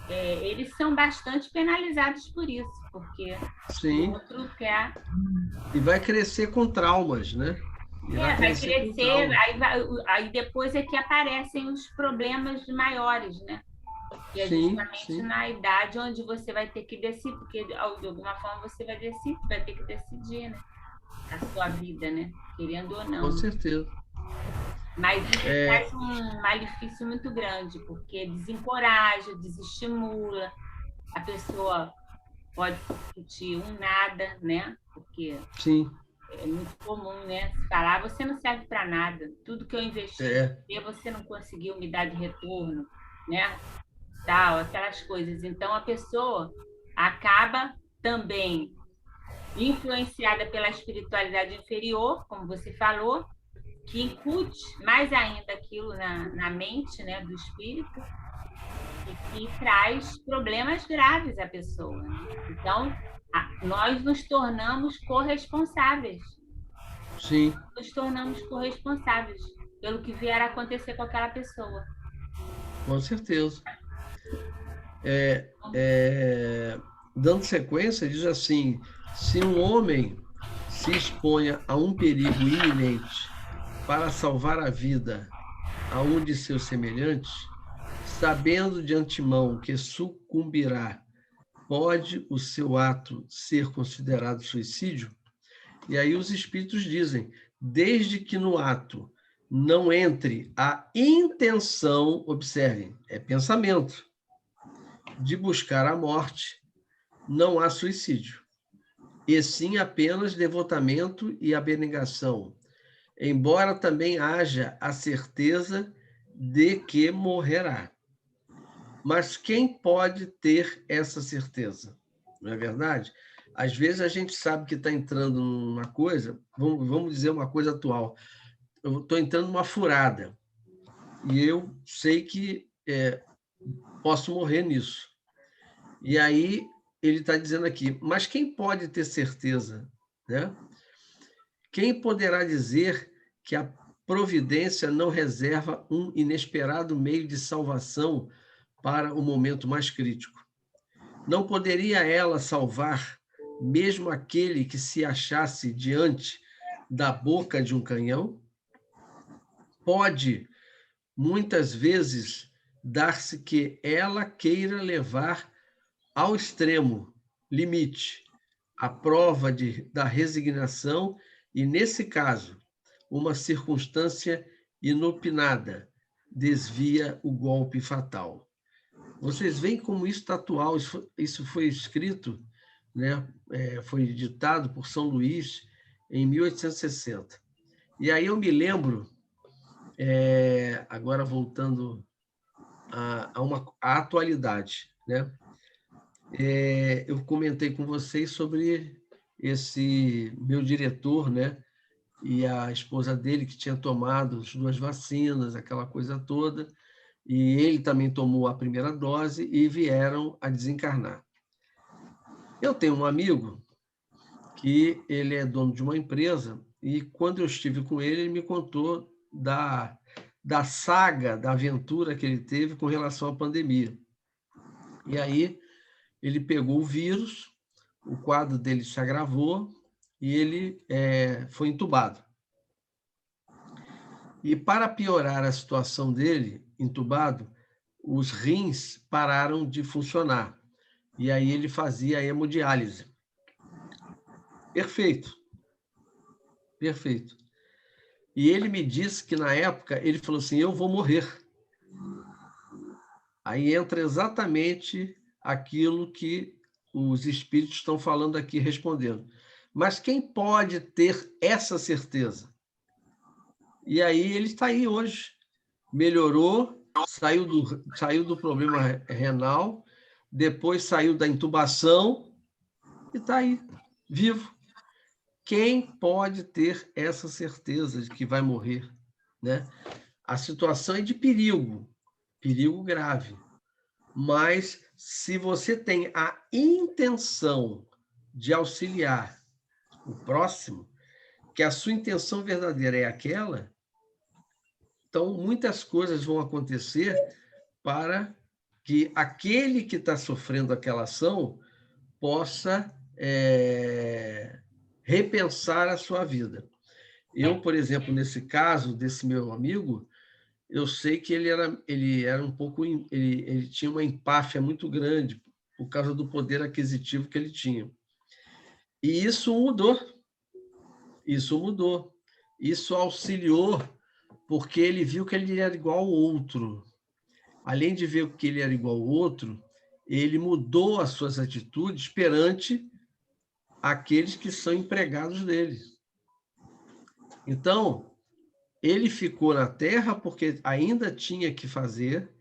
S1: Eles são bastante penalizados por isso, porque o outro quer...
S2: E vai crescer com traumas, né?
S1: Vai crescer, aí depois é que aparecem os problemas maiores, né? E é justamente na idade onde você vai ter que decidir, porque de alguma forma você vai ter que decidir, né? A sua vida, né? Querendo ou não.
S2: Com certeza.
S1: Mas isso faz um malefício muito grande, porque desencoraja, desestimula, a pessoa pode sentir nada, né? Porque é muito comum, né? Se falar, você não serve para nada, tudo que eu investi você não conseguiu me dar de retorno, né? Tal, aquelas coisas. Então a pessoa acaba também influenciada pela espiritualidade inferior, como você falou, que incute mais ainda aquilo na mente, né, do espírito, e que traz problemas graves à pessoa. Então, nós nos tornamos corresponsáveis. Nos tornamos corresponsáveis pelo que vier a acontecer com aquela pessoa.
S2: Com certeza. Dando sequência, diz assim: se um homem se exponha a um perigo iminente para salvar a vida a um de seus semelhantes, sabendo de antemão que sucumbirá, pode o seu ato ser considerado suicídio? E aí os espíritos dizem: desde que no ato não entre a intenção, observem, é pensamento, de buscar a morte, não há suicídio, e sim apenas devotamento e abnegação, embora também haja a certeza de que morrerá. Mas quem pode ter essa certeza? Não é verdade? Às vezes a gente sabe que está entrando numa coisa, vamos dizer uma coisa atual, eu estou entrando numa furada, e eu sei que posso morrer nisso. E aí ele está dizendo aqui, mas quem pode ter certeza? Né? Quem poderá dizer que a providência não reserva um inesperado meio de salvação para o momento mais crítico? Não poderia ela salvar mesmo aquele que se achasse diante da boca de um canhão? Pode, muitas vezes, dar-se que ela queira levar ao extremo limite a prova da resignação e, nesse caso, uma circunstância inopinada desvia o golpe fatal. Vocês veem como isso está atual, isso foi escrito, né? Foi ditado por São Luís em 1860. E aí eu me lembro, agora voltando à atualidade, né? Eu comentei com vocês sobre esse meu diretor, né? E a esposa dele, que tinha tomado as 2 vacinas, aquela coisa toda, e ele também tomou a primeira dose e vieram a desencarnar. Eu tenho um amigo que ele é dono de uma empresa, e quando eu estive com ele, ele me contou da saga, da aventura que ele teve com relação à pandemia. E aí ele pegou o vírus, o quadro dele se agravou e ele foi entubado. E para piorar a situação dele, entubado, os rins pararam de funcionar. E aí ele fazia a hemodiálise. Perfeito. Perfeito. E ele me disse que, na época, ele falou assim, eu vou morrer. Aí entra exatamente aquilo que os espíritos estão falando aqui, respondendo. Mas quem pode ter essa certeza? E aí ele está aí hoje. Melhorou, saiu do problema renal, depois saiu da intubação e está aí, vivo. Quem pode ter essa certeza de que vai morrer? Né? A situação é de perigo, perigo grave. Mas se você tem a intenção de auxiliar o próximo, que a sua intenção verdadeira é aquela, então muitas coisas vão acontecer para que aquele que está sofrendo aquela ação possa repensar a sua vida. Eu, por exemplo, nesse caso desse meu amigo, eu sei que ele era um pouco, ele tinha uma empáfia muito grande por causa do poder aquisitivo que ele tinha. E isso mudou. Isso mudou. Isso auxiliou, porque ele viu que ele era igual ao outro. Além de ver que ele era igual ao outro, ele mudou as suas atitudes perante aqueles que são empregados dele. Então, ele ficou na Terra porque ainda tinha que fazer,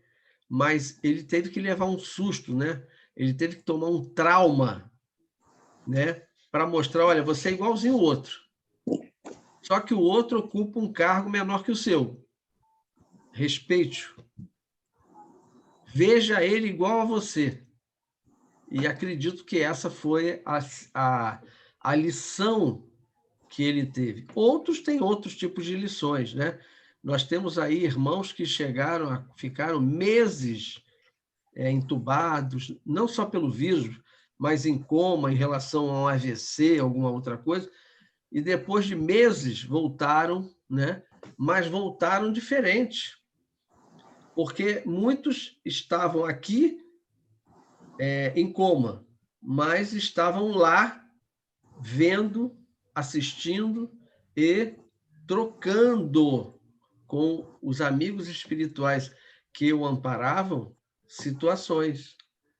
S2: mas ele teve que levar um susto, né? Ele teve que tomar um trauma, né? Para mostrar, olha, você é igualzinho ao outro. Só que o outro ocupa um cargo menor que o seu. Respeite-o. Veja ele igual a você. E acredito que essa foi a lição que ele teve. Outros têm outros tipos de lições, né? Nós temos aí irmãos que ficaram meses entubados, não só pelo vírus, mas em coma, em relação a um AVC, alguma outra coisa, e depois de meses voltaram, né? Mas voltaram diferentes, porque muitos estavam aqui em coma, mas estavam lá vendo, assistindo e trocando com os amigos espirituais que o amparavam, situações,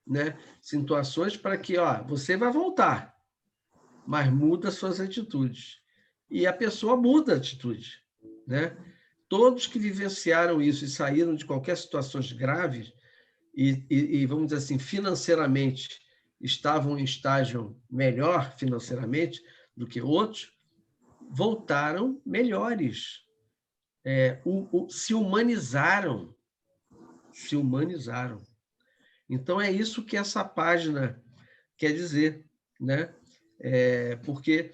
S2: né? Situações para que, ó, você vai voltar, mas muda suas atitudes. E a pessoa muda a atitude, né? Todos que vivenciaram isso e saíram de qualquer situação grave e, vamos dizer assim, financeiramente estavam em estágio melhor financeiramente do que outros, voltaram melhores, se humanizaram, se humanizaram. Então, é isso que essa página quer dizer, né? Porque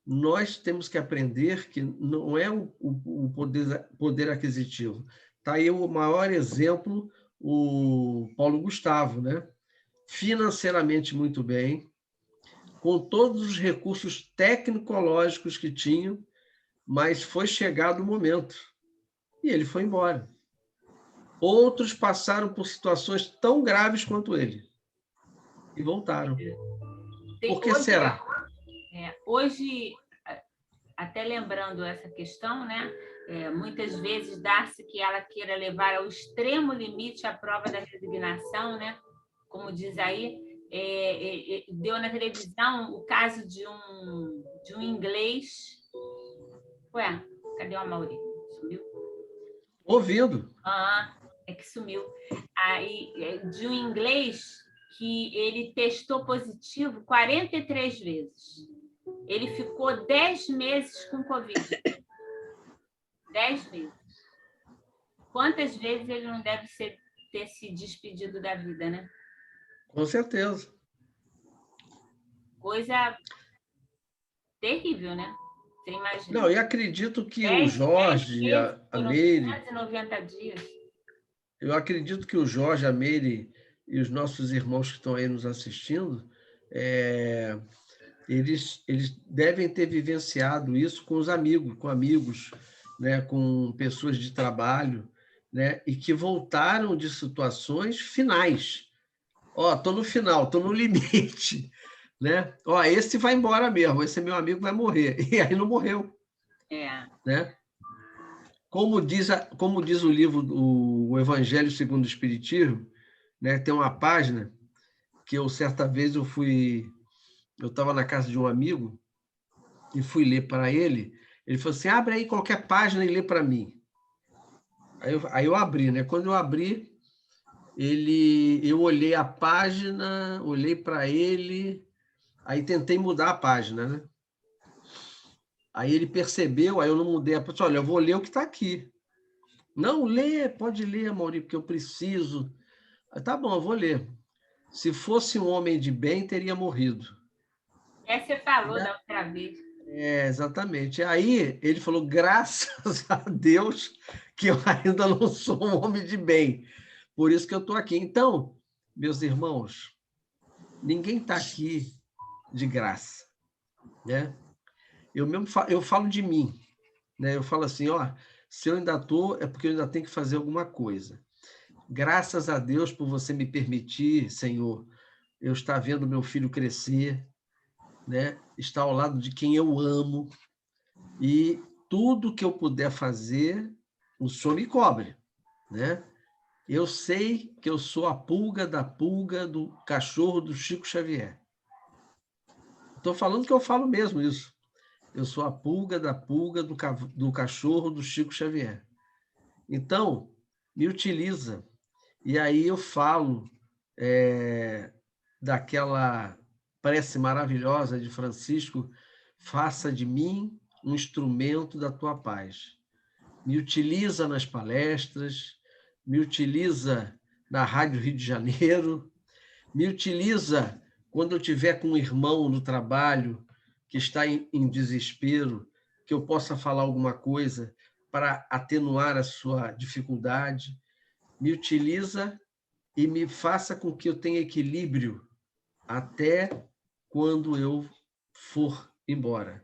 S2: nós temos que aprender que não é o poder aquisitivo. Está aí o maior exemplo, o Paulo Gustavo, né? Financeiramente muito bem, com todos os recursos tecnológicos que tinham, mas foi chegado o momento e ele foi embora. Outros passaram por situações tão graves quanto ele e voltaram. Por que será?
S1: Hoje, até lembrando essa questão, né? Muitas vezes dá-se que ela queira levar ao extremo limite a prova da resignação, né? Como diz aí, deu na televisão o caso de um inglês. Ué, cadê o Amaury? Sumiu?
S2: Ouvindo.
S1: É que sumiu. Aí, de um inglês que ele testou positivo 43 vezes. Ele ficou 10 meses com Covid. 10 vezes. Quantas vezes ele não deve ter se despedido da vida, né?
S2: Com certeza.
S1: Coisa terrível, né? Você imagina.
S2: Não, e acredito que o Jorge, a Meire...
S1: 290 dias.
S2: Eu acredito que o Jorge, a Meire e os nossos irmãos que estão aí nos assistindo, eles devem ter vivenciado isso com os amigos, né? Com pessoas de trabalho, né? E que voltaram de situações finais. Estou no final, estou no limite, né? Esse vai embora mesmo, esse meu amigo vai morrer. E aí não morreu. Né? Como diz o livro, o Evangelho segundo o Espiritismo, né? Tem uma página que certa vez eu estava na casa de um amigo e fui ler para ele. Ele falou assim: abre aí qualquer página e lê para mim. Aí eu abri, né? Quando eu abri, eu olhei a página, olhei para ele, aí tentei mudar a página, né? Aí ele percebeu, aí eu não mudei a página. Olha, eu vou ler o que está aqui. Não, lê, pode ler, Amaury, porque eu preciso. Tá bom, eu vou ler. Se fosse um homem de bem, teria morrido.
S1: Você falou da outra vez.
S2: Exatamente. Aí ele falou: graças a Deus que eu ainda não sou um homem de bem. Por isso que eu estou aqui. Então, meus irmãos, ninguém está aqui de graça, né? Eu falo de mim, né? Eu falo assim: se eu ainda estou, é porque eu ainda tenho que fazer alguma coisa. Graças a Deus por você me permitir, Senhor, eu estar vendo meu filho crescer, né? Estar ao lado de quem eu amo, e tudo que eu puder fazer, o Senhor me cobre, né? Eu sei que eu sou a pulga da pulga do cachorro do Chico Xavier. Estou falando que eu falo mesmo isso. Eu sou a pulga da pulga do cachorro do Chico Xavier. Então, me utiliza. E aí eu falo daquela prece maravilhosa de Francisco: faça de mim um instrumento da tua paz. Me utiliza nas palestras, me utiliza na Rádio Rio de Janeiro, me utiliza quando eu tiver com um irmão no trabalho que está em desespero, que eu possa falar alguma coisa para atenuar a sua dificuldade. Me utiliza e me faça com que eu tenha equilíbrio até quando eu for embora.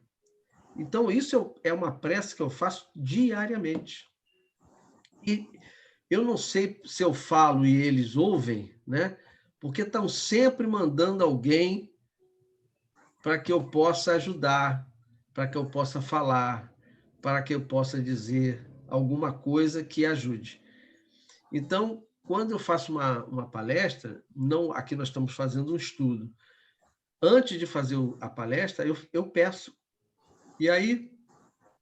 S2: Então, isso é uma prece que eu faço diariamente. E eu não sei se eu falo e eles ouvem, né? Porque estão sempre mandando alguém para que eu possa ajudar, para que eu possa falar, para que eu possa dizer, alguma coisa que ajude. Então, quando eu faço uma palestra, não, aqui nós estamos fazendo um estudo. Antes de fazer a palestra, eu peço. E aí,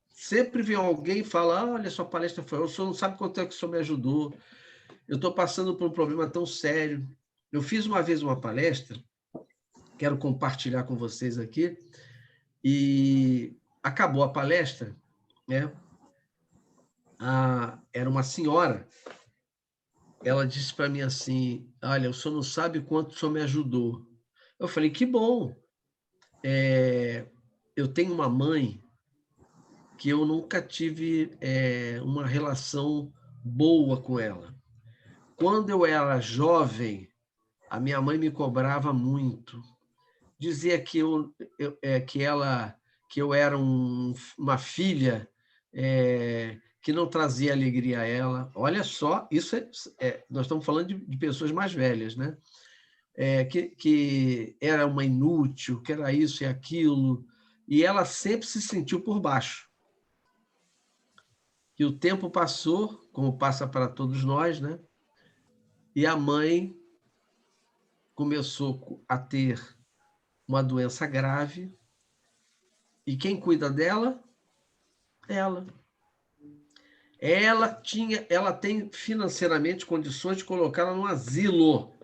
S2: sempre vem alguém e fala, olha, sua palestra foi, o senhor não sabe quanto é que o senhor me ajudou, eu estou passando por um problema tão sério. Eu fiz uma vez uma palestra, quero compartilhar com vocês aqui, e acabou a palestra, né? Era uma senhora, ela disse para mim assim, olha, o senhor não sabe quanto o senhor me ajudou. Eu falei, que bom. Eu tenho uma mãe que eu nunca tive uma relação boa com ela. Quando eu era jovem, a minha mãe me cobrava muito. Dizia que eu era uma filha que não trazia alegria a ela. Olha só, nós estamos falando de pessoas mais velhas, né? Que era uma inútil, que era isso e aquilo, e ela sempre se sentiu por baixo. E o tempo passou, como passa para todos nós, né? E a mãe começou a ter uma doença grave, e quem cuida dela? Ela. Ela tem financeiramente condições de colocá-la num asilo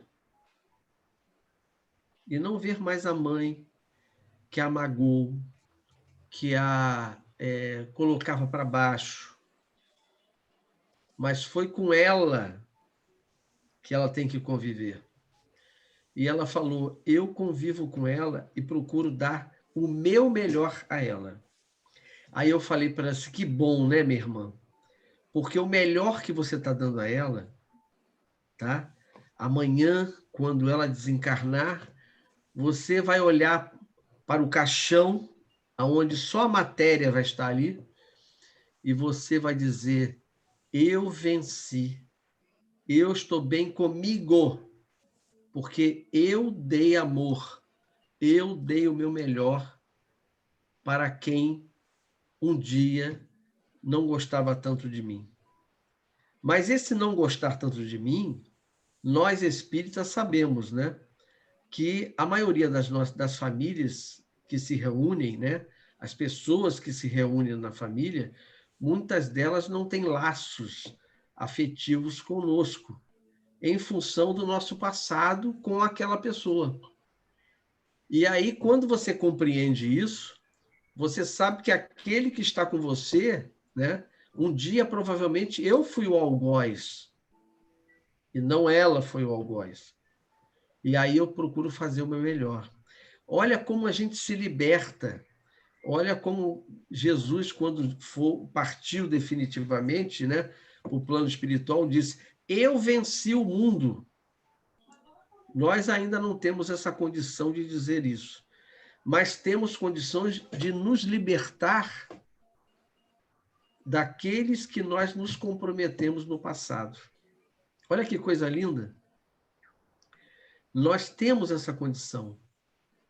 S2: e não ver mais a mãe que a amagou, que a colocava para baixo. Mas foi com ela que ela tem que conviver. E ela falou, eu convivo com ela e procuro dar o meu melhor a ela. Aí eu falei para ela assim, que bom, né, minha irmã? Porque o melhor que você está dando a ela, tá? Amanhã, quando ela desencarnar, você vai olhar para o caixão, onde só a matéria vai estar ali, e você vai dizer, eu venci, eu estou bem comigo, porque eu dei amor, eu dei o meu melhor para quem um dia não gostava tanto de mim. Mas esse não gostar tanto de mim, nós espíritas sabemos, né? Que a maioria das famílias que se reúnem, né? As pessoas que se reúnem na família, muitas delas não têm laços afetivos conosco, em função do nosso passado com aquela pessoa. E aí, quando você compreende isso, você sabe que aquele que está com você, né? Um dia, provavelmente, eu fui o algoz, e não ela foi o algoz. E aí eu procuro fazer o meu melhor. Olha como a gente se liberta. Olha como Jesus, quando partiu definitivamente, né, o plano espiritual, disse, eu venci o mundo. Nós ainda não temos essa condição de dizer isso, mas temos condições de nos libertar daqueles que nós nos comprometemos no passado. Olha que coisa linda. Nós temos essa condição.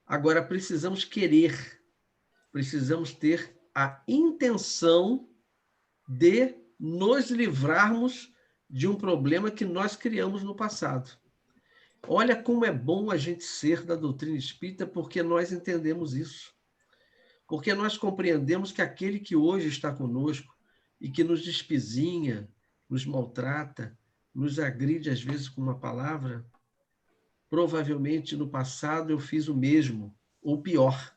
S2: Agora, precisamos querer, precisamos ter a intenção de nos livrarmos de um problema que nós criamos no passado. Olha como é bom a gente ser da doutrina espírita, porque nós entendemos isso. Porque nós compreendemos que aquele que hoje está conosco e que nos despizinha, nos maltrata, nos agride às vezes com uma palavra, provavelmente no passado eu fiz o mesmo, ou pior.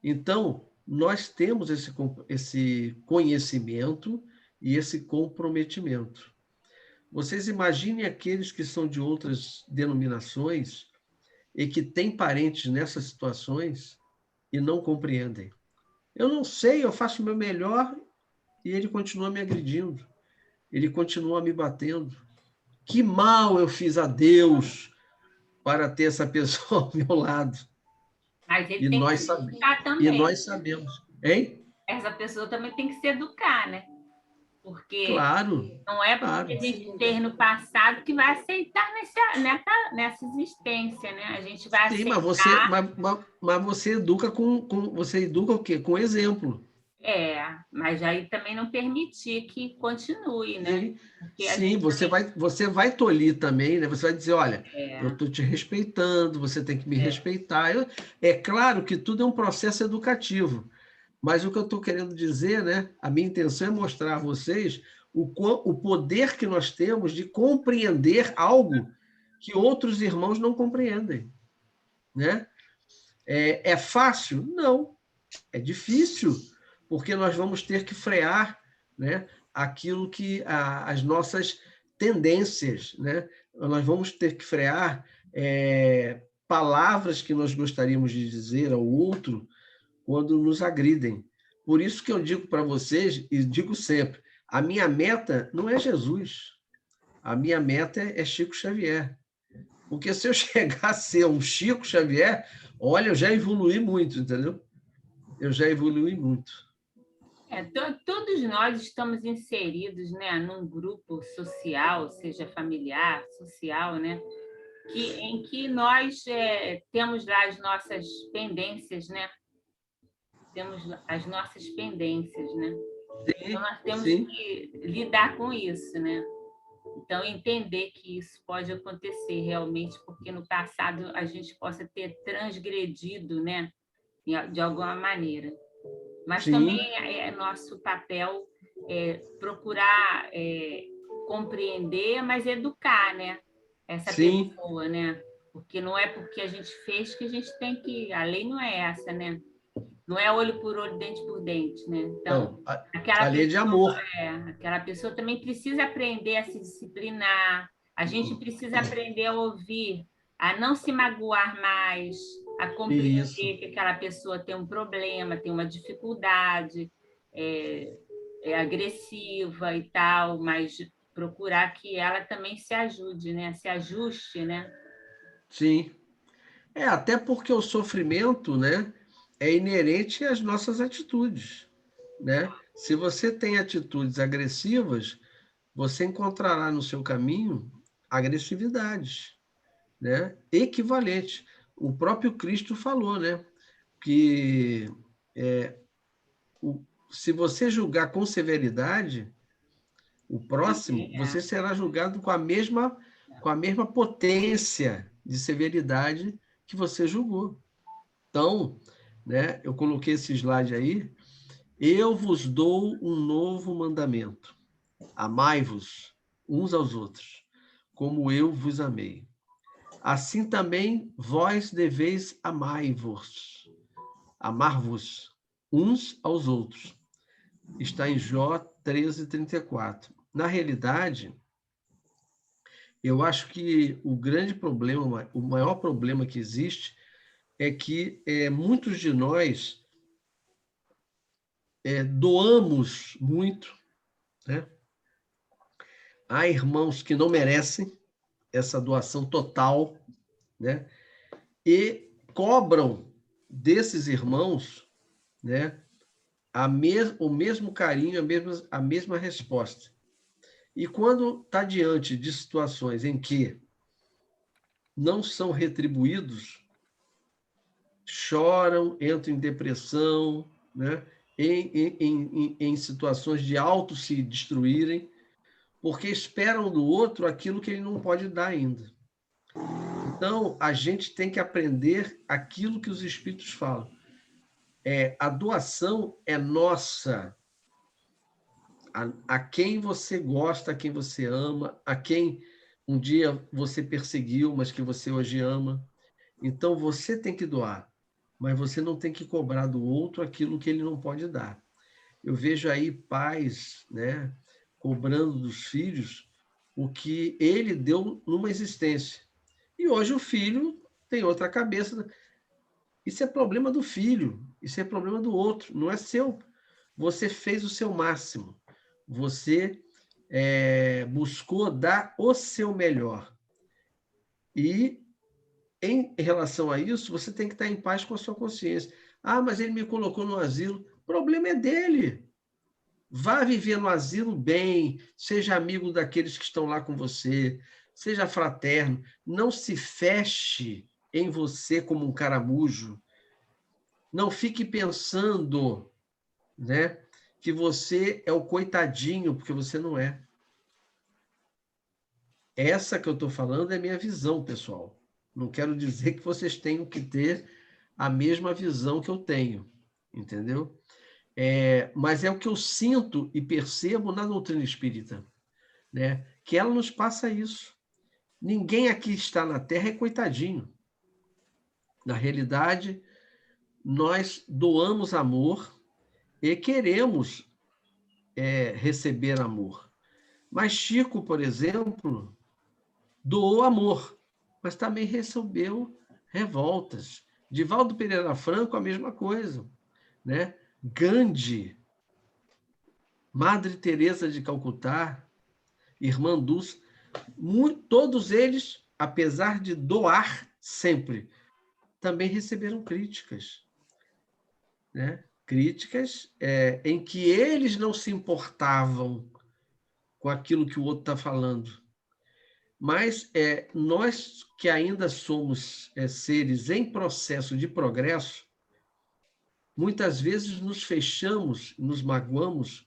S2: Então, nós temos esse conhecimento e esse comprometimento. Vocês imaginem aqueles que são de outras denominações e que têm parentes nessas situações e não compreendem. Eu não sei, eu faço o meu melhor e ele continua me agredindo, ele continua me batendo. Que mal eu fiz a Deus para ter essa pessoa ao meu lado.
S1: Mas ele tem que se educar também.
S2: E nós sabemos. Hein?
S1: Essa pessoa também tem que se educar, né? Porque
S2: claro,
S1: não é porque a gente fez no passado que vai aceitar nessa existência, né? A gente vai aceitar...
S2: Sim, mas você educa você educa o quê? Com exemplo.
S1: Mas aí também não permitir que continue, né?
S2: Sim,
S1: Porque a
S2: sim,
S1: gente
S2: você vai tolir também, né? Você vai dizer, olha, eu
S1: é,
S2: estou te respeitando, você tem que me respeitar. É claro que tudo é um processo educativo, mas o que eu estou querendo dizer, né? A minha intenção é mostrar a vocês o poder que nós temos de compreender algo que outros irmãos não compreendem, né? É fácil? Não, é difícil, porque nós vamos ter que frear, né, aquilo que as nossas tendências, né? Nós vamos ter que frear palavras que nós gostaríamos de dizer ao outro quando nos agridem. Por isso que eu digo para vocês, e digo sempre, a minha meta não é Jesus, a minha meta é Chico Xavier. Porque se eu chegar a ser um Chico Xavier, olha, eu já evolui muito, entendeu? Eu já evolui muito.
S1: todos nós estamos inseridos, né, num grupo social, seja familiar, social, né, em que nós temos lá as nossas pendências, né? Temos as nossas pendências, né? Então,
S2: Sim,
S1: nós temos
S2: sim,
S1: que lidar com isso, né? Então, entender que isso pode acontecer realmente, porque no passado a gente possa ter transgredido, né? De alguma maneira. Mas também
S2: sim,
S1: é nosso papel procurar compreender, mas educar, né? Essa
S2: sim.
S1: pessoa, né? Porque não é porque a gente fez que a gente tem que. A lei não é essa, né? Não é olho por olho, dente por dente, né? Então,
S2: Não,
S1: aquela
S2: a lei de
S1: pessoa,
S2: amor.
S1: aquela pessoa também precisa aprender a se disciplinar. A gente precisa aprender a ouvir, a não se magoar mais, a
S2: Isso,
S1: compreender que aquela pessoa tem um problema, tem uma dificuldade, é, é agressiva e tal, mas procurar que ela também se ajude, né? Se ajuste, né?
S2: sim. Até porque o sofrimento, né, é inerente às nossas atitudes, né? Se você tem atitudes agressivas, você encontrará no seu caminho agressividades, né? Equivalente. O próprio Cristo falou, né, que se você julgar com severidade o próximo,
S1: Também
S2: você será julgado com a mesma potência de severidade que você julgou. Então, né, eu coloquei esse slide aí. Eu vos dou um novo mandamento. Amai-vos uns aos outros, como eu vos amei. Assim também vós deveis amar-vos uns aos outros. Está em Jó 13:34. Na realidade, eu acho que o grande problema, o maior problema que existe é que muitos de nós doamos muito, né? Há irmãos que não merecem essa doação total, né? E cobram desses irmãos, né? O mesmo carinho, a mesma resposta. E quando está diante de situações em que não são retribuídos, choram, entram em depressão, né? Em situações de auto se destruírem, porque esperam do outro aquilo que ele não pode dar ainda. Então, a gente tem que aprender aquilo que os espíritos falam. A doação é nossa. A quem você gosta, a quem você ama, a quem um dia você perseguiu, mas que você hoje ama. Então, você tem que doar, mas você não tem que cobrar do outro aquilo que ele não pode dar. Eu vejo aí pais, né, cobrando dos filhos o que ele deu numa existência. E hoje o filho tem outra cabeça. Isso é problema do filho, isso é problema do outro, não é seu. Você fez o seu máximo, você buscou dar o seu melhor. E, em relação a isso, você tem que estar em paz com a sua consciência. Ah, mas ele me colocou no asilo. O problema é dele. Vá viver no asilo bem, seja amigo daqueles que estão lá com você, seja fraterno, não se feche em você como um caramujo, não fique pensando né, que você é o coitadinho, porque você não é. Essa que eu estou falando é a minha visão, pessoal. Não quero dizer que vocês tenham que ter a mesma visão que eu tenho, entendeu? Mas é o que eu sinto e percebo na doutrina espírita, né? Que ela nos passa isso. Ninguém aqui está na Terra é coitadinho. Na realidade, nós doamos amor e queremos receber amor. Mas Chico, por exemplo, doou amor, mas também recebeu revoltas. Divaldo Pereira Franco, a mesma coisa, né? Gandhi, Madre Teresa de Calcutá, Irmã Dulce, todos eles, apesar de doar sempre, também receberam críticas, né? Críticas em que eles não se importavam com aquilo que o outro está falando. Mas nós que ainda somos seres em processo de progresso, muitas vezes nos fechamos, nos magoamos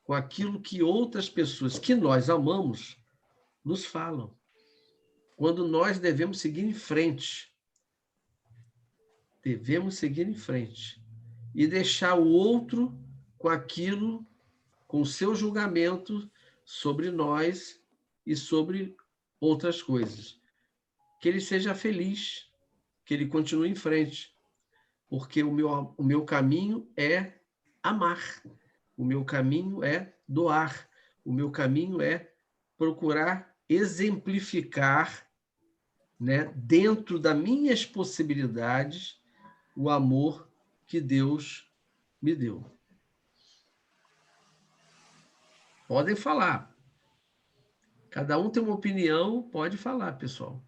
S2: com aquilo que outras pessoas que nós amamos nos falam, quando nós devemos seguir em frente. Devemos seguir em frente e deixar o outro com aquilo, com o seu julgamento sobre nós e sobre outras coisas. Que ele seja feliz, que ele continue em frente, porque o meu caminho é amar, o meu caminho é doar, o meu caminho é procurar exemplificar, né, dentro das minhas possibilidades, o amor que Deus me deu. Podem falar. Cada um tem uma opinião, pode falar, pessoal.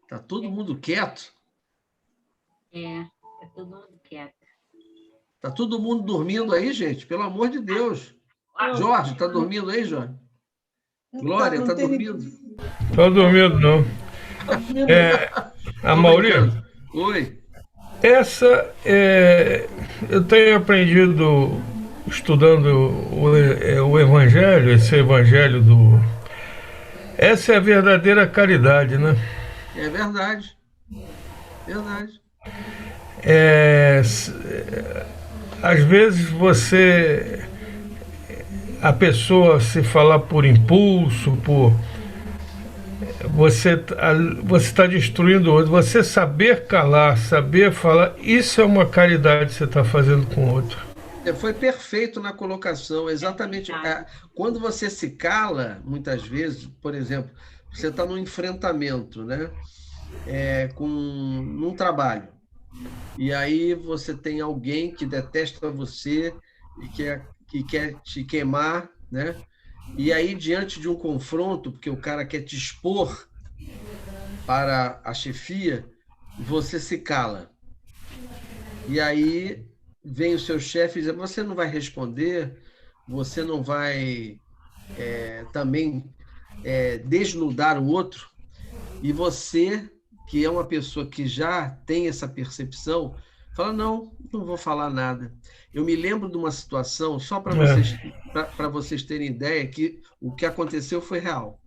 S2: Tá todo mundo quieto?
S1: Tá todo mundo quieto.
S2: Tá todo mundo dormindo aí, gente? Pelo amor de Deus. Jorge, tá dormindo aí, Jorge? Glória, tá dormindo?
S4: Tô dormindo, não. Amaury,
S2: oi.
S4: Essa eu tenho aprendido estudando o Evangelho, esse Evangelho do... Essa é a verdadeira caridade, né?
S2: É verdade. Verdade.
S4: Às vezes a pessoa se falar por impulso, você está destruindo o outro. Você saber calar, saber falar, isso é uma caridade que você está fazendo com o outro.
S2: Foi perfeito na colocação, exatamente. Quando você se cala, muitas vezes, por exemplo, você está num enfrentamento, né? Num trabalho. E aí você tem alguém que detesta você e que quer te queimar, né? E aí, diante de um confronto, porque o cara quer te expor para a chefia, você se cala. E aí vem o seu chefe e diz, você não vai responder, você não vai também desnudar o outro. E você, que é uma pessoa que já tem essa percepção, fala, não vou falar nada. Eu me lembro de uma situação, só para vocês terem ideia, que o que aconteceu foi real.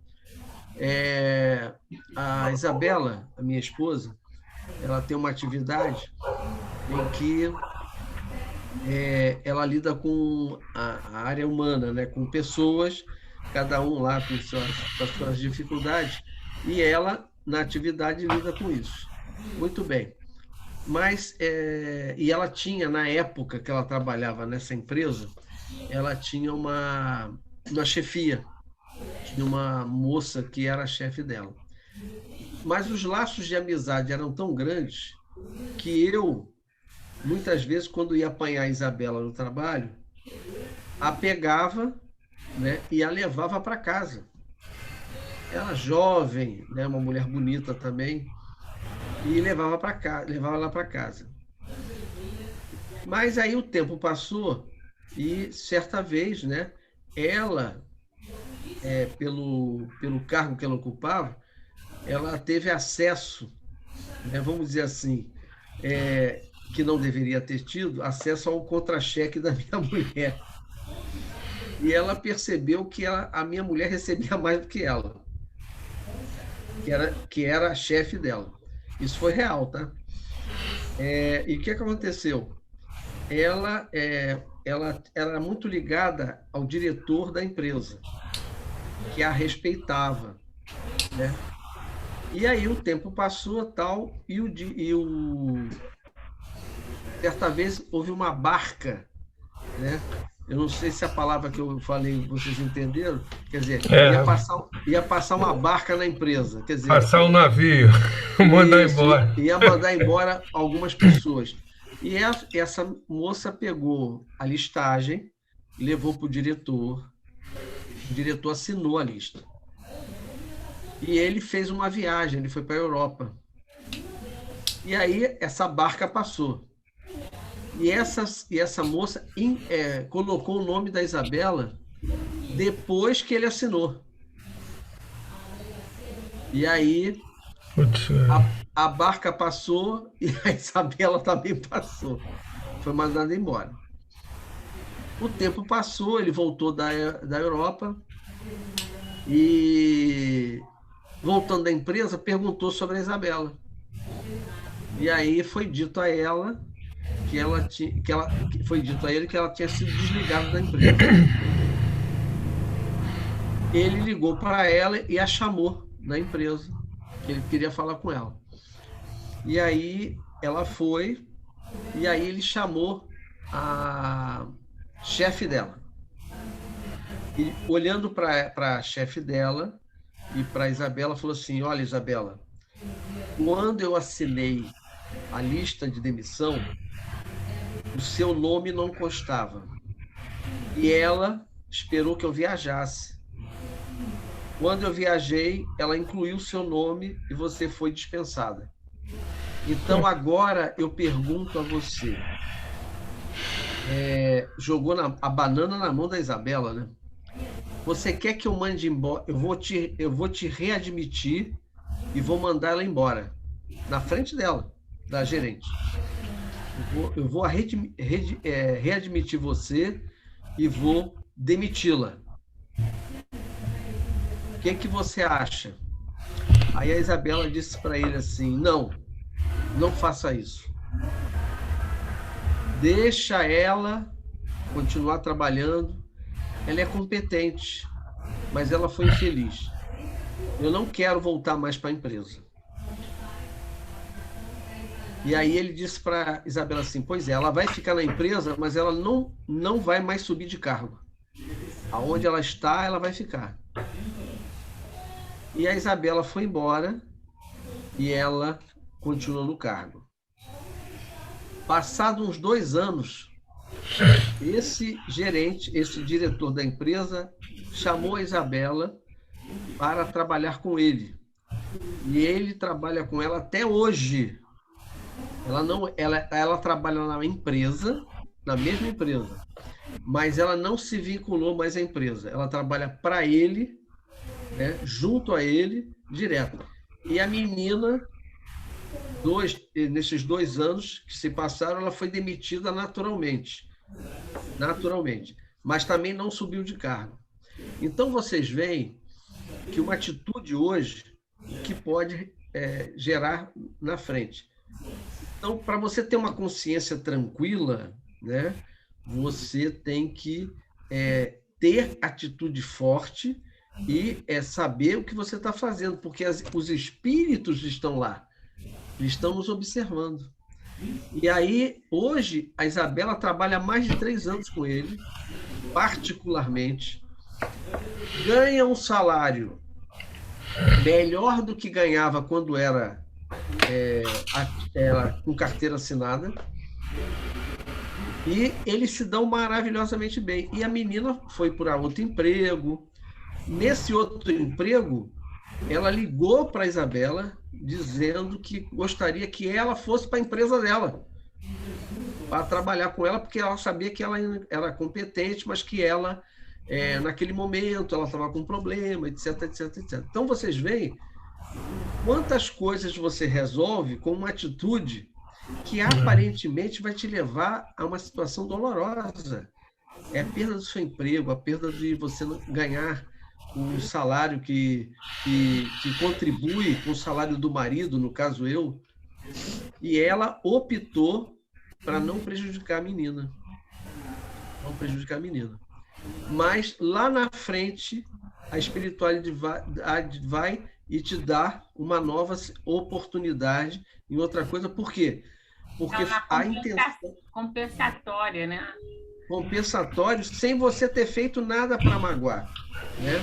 S2: A Isabela, a minha esposa, ela tem uma atividade em que ela lida com a área humana, né? Com pessoas, cada um lá com as suas dificuldades, e ela, na atividade, lida com isso. Muito bem. Mas, e ela tinha, na época que ela trabalhava nessa empresa, ela tinha uma chefia, tinha uma moça que era a chefe dela. Mas os laços de amizade eram tão grandes que eu, muitas vezes, quando ia apanhar a Isabela no trabalho, a pegava, né, e a levava para casa. Ela jovem, né, uma mulher bonita também, e levava lá para casa. Mas aí o tempo passou e, certa vez, né, ela, pelo cargo que ela ocupava, ela teve acesso, né, vamos dizer assim, que não deveria ter tido, acesso ao contra-cheque da minha mulher. E ela percebeu que a minha mulher recebia mais do que ela, que era a chefe dela. Isso foi real, tá? E o que aconteceu? Ela era muito ligada ao diretor da empresa, que a respeitava, né? E aí o tempo passou, tal, certa vez houve uma barca, né? Eu não sei se a palavra que eu falei vocês entenderam, quer dizer, ia passar uma barca na empresa, quer dizer,
S4: passar um navio, mandar embora.
S2: Ia mandar embora algumas pessoas. E essa moça pegou a listagem, levou para o diretor assinou a lista. E ele fez uma viagem, ele foi para a Europa. E aí essa barca passou. E essa moça colocou o nome da Isabela depois que ele assinou. E aí a barca passou e a Isabela também passou. Foi mandada embora. O tempo passou, ele voltou da Europa e, voltando da empresa, perguntou sobre a Isabela. E aí foi dito a ela que ela tinha sido desligada da empresa. Ele ligou para ela e a chamou na empresa, que ele queria falar com ela. E aí ela foi, e aí ele chamou a chefe dela. E olhando para a chefe dela e para a Isabela, falou assim: olha, Isabela, quando eu assinei a lista de demissão, o seu nome não constava. E ela esperou que eu viajasse. Quando eu viajei, ela incluiu o seu nome e você foi dispensada. Então, agora eu pergunto a você, jogou a banana na mão da Isabela, né? Você quer que eu mande embora? Eu vou te readmitir e vou mandar ela embora, na frente dela, da gerente. Eu vou readmitir você e vou demiti-la. O que você acha? Aí a Isabela disse para ele assim: não faça isso. Deixa ela continuar trabalhando. Ela é competente, mas ela foi infeliz. Eu não quero voltar mais para a empresa. E aí ele disse para Isabela assim: pois é, ela vai ficar na empresa, mas ela não vai mais subir de cargo. Aonde ela está, ela vai ficar. E a Isabela foi embora e ela continuou no cargo. Passados uns 2 anos, esse diretor da empresa, chamou a Isabela para trabalhar com ele. E ele trabalha com ela até hoje. Ela trabalha na mesma empresa, mas ela não se vinculou mais à empresa. Ela trabalha para ele, né, junto a ele, direto. E a menina, nesses 2 anos que se passaram, ela foi demitida naturalmente, mas também não subiu de cargo. Então, vocês veem que uma atitude hoje que pode gerar na frente. Então, para você ter uma consciência tranquila, né, você tem que ter atitude forte e saber o que você está fazendo, porque os espíritos estão lá, eles estão nos observando. E aí, hoje, a Isabela trabalha há mais de 3 anos com ele, particularmente, ganha um salário melhor do que ganhava quando era com carteira assinada, e eles se dão maravilhosamente bem. E a menina foi para outro emprego. Nesse outro emprego, ela ligou para a Isabela dizendo que gostaria que ela fosse para a empresa dela, para trabalhar com ela, porque ela sabia que ela era competente, mas que ela, naquele momento, ela estava com problema, etc, etc, etc. Então, vocês veem quantas coisas você resolve com uma atitude que aparentemente vai te levar a uma situação dolorosa. É a perda do seu emprego, a perda de você não ganhar um salário que contribui com o salário do marido, no caso eu, e ela optou para não prejudicar a menina. Não prejudicar a menina. Mas lá na frente, a espiritualidade vai e te dá uma nova oportunidade em outra coisa. Por quê? Porque
S1: É uma
S2: a intenção
S1: compensatória, né?
S2: compensatório sem você ter feito nada para magoar. Né?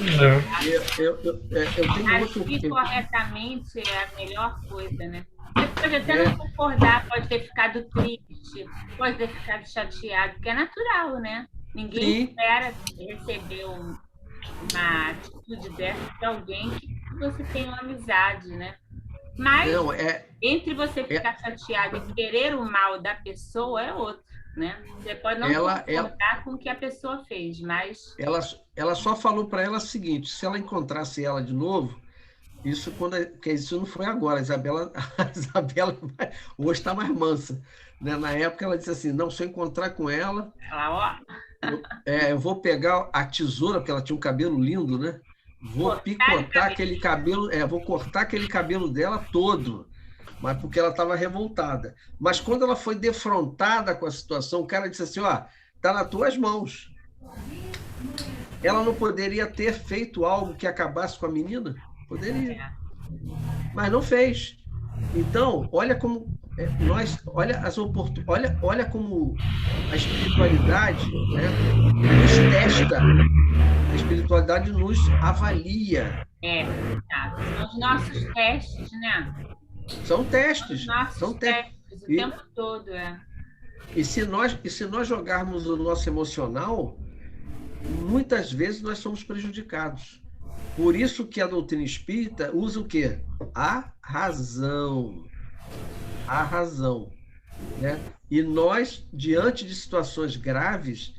S2: Eu tenho outro.
S1: Agir corretamente é a melhor coisa, né? Você pode até não concordar, pode ter ficado triste, pode ter ficado chateado, porque é natural, né? Ninguém espera receber uma atitude dessa de alguém que você tem uma amizade, né? Mas
S2: não,
S1: entre você ficar chateado e querer o mal da pessoa é outro, né? Você pode não concordar com o que a pessoa fez, mas...
S2: Ela só falou para ela o seguinte, se ela encontrasse ela de novo, isso não foi agora, a Isabela hoje está mais mansa. Né? Na época ela disse assim, não, se eu encontrar com ela, eu vou pegar a tesoura, porque ela tinha um cabelo lindo, né? Vou picotar aquele cabelo, vou cortar aquele cabelo dela todo, mas porque ela estava revoltada. Mas quando ela foi defrontada com a situação, o cara disse assim, tá nas tuas mãos. Ela não poderia ter feito algo que acabasse com a menina? Poderia. Mas não fez. Então, olha como olha como a espiritualidade, né, nos testa. A espiritualidade nos avalia.
S1: São os nossos testes, né?
S2: São testes.
S1: São testes o tempo todo,
S2: E se nós jogarmos o nosso emocional, muitas vezes nós somos prejudicados. Por isso que a doutrina espírita usa o quê? A razão. A razão. Né? E nós, diante de situações graves,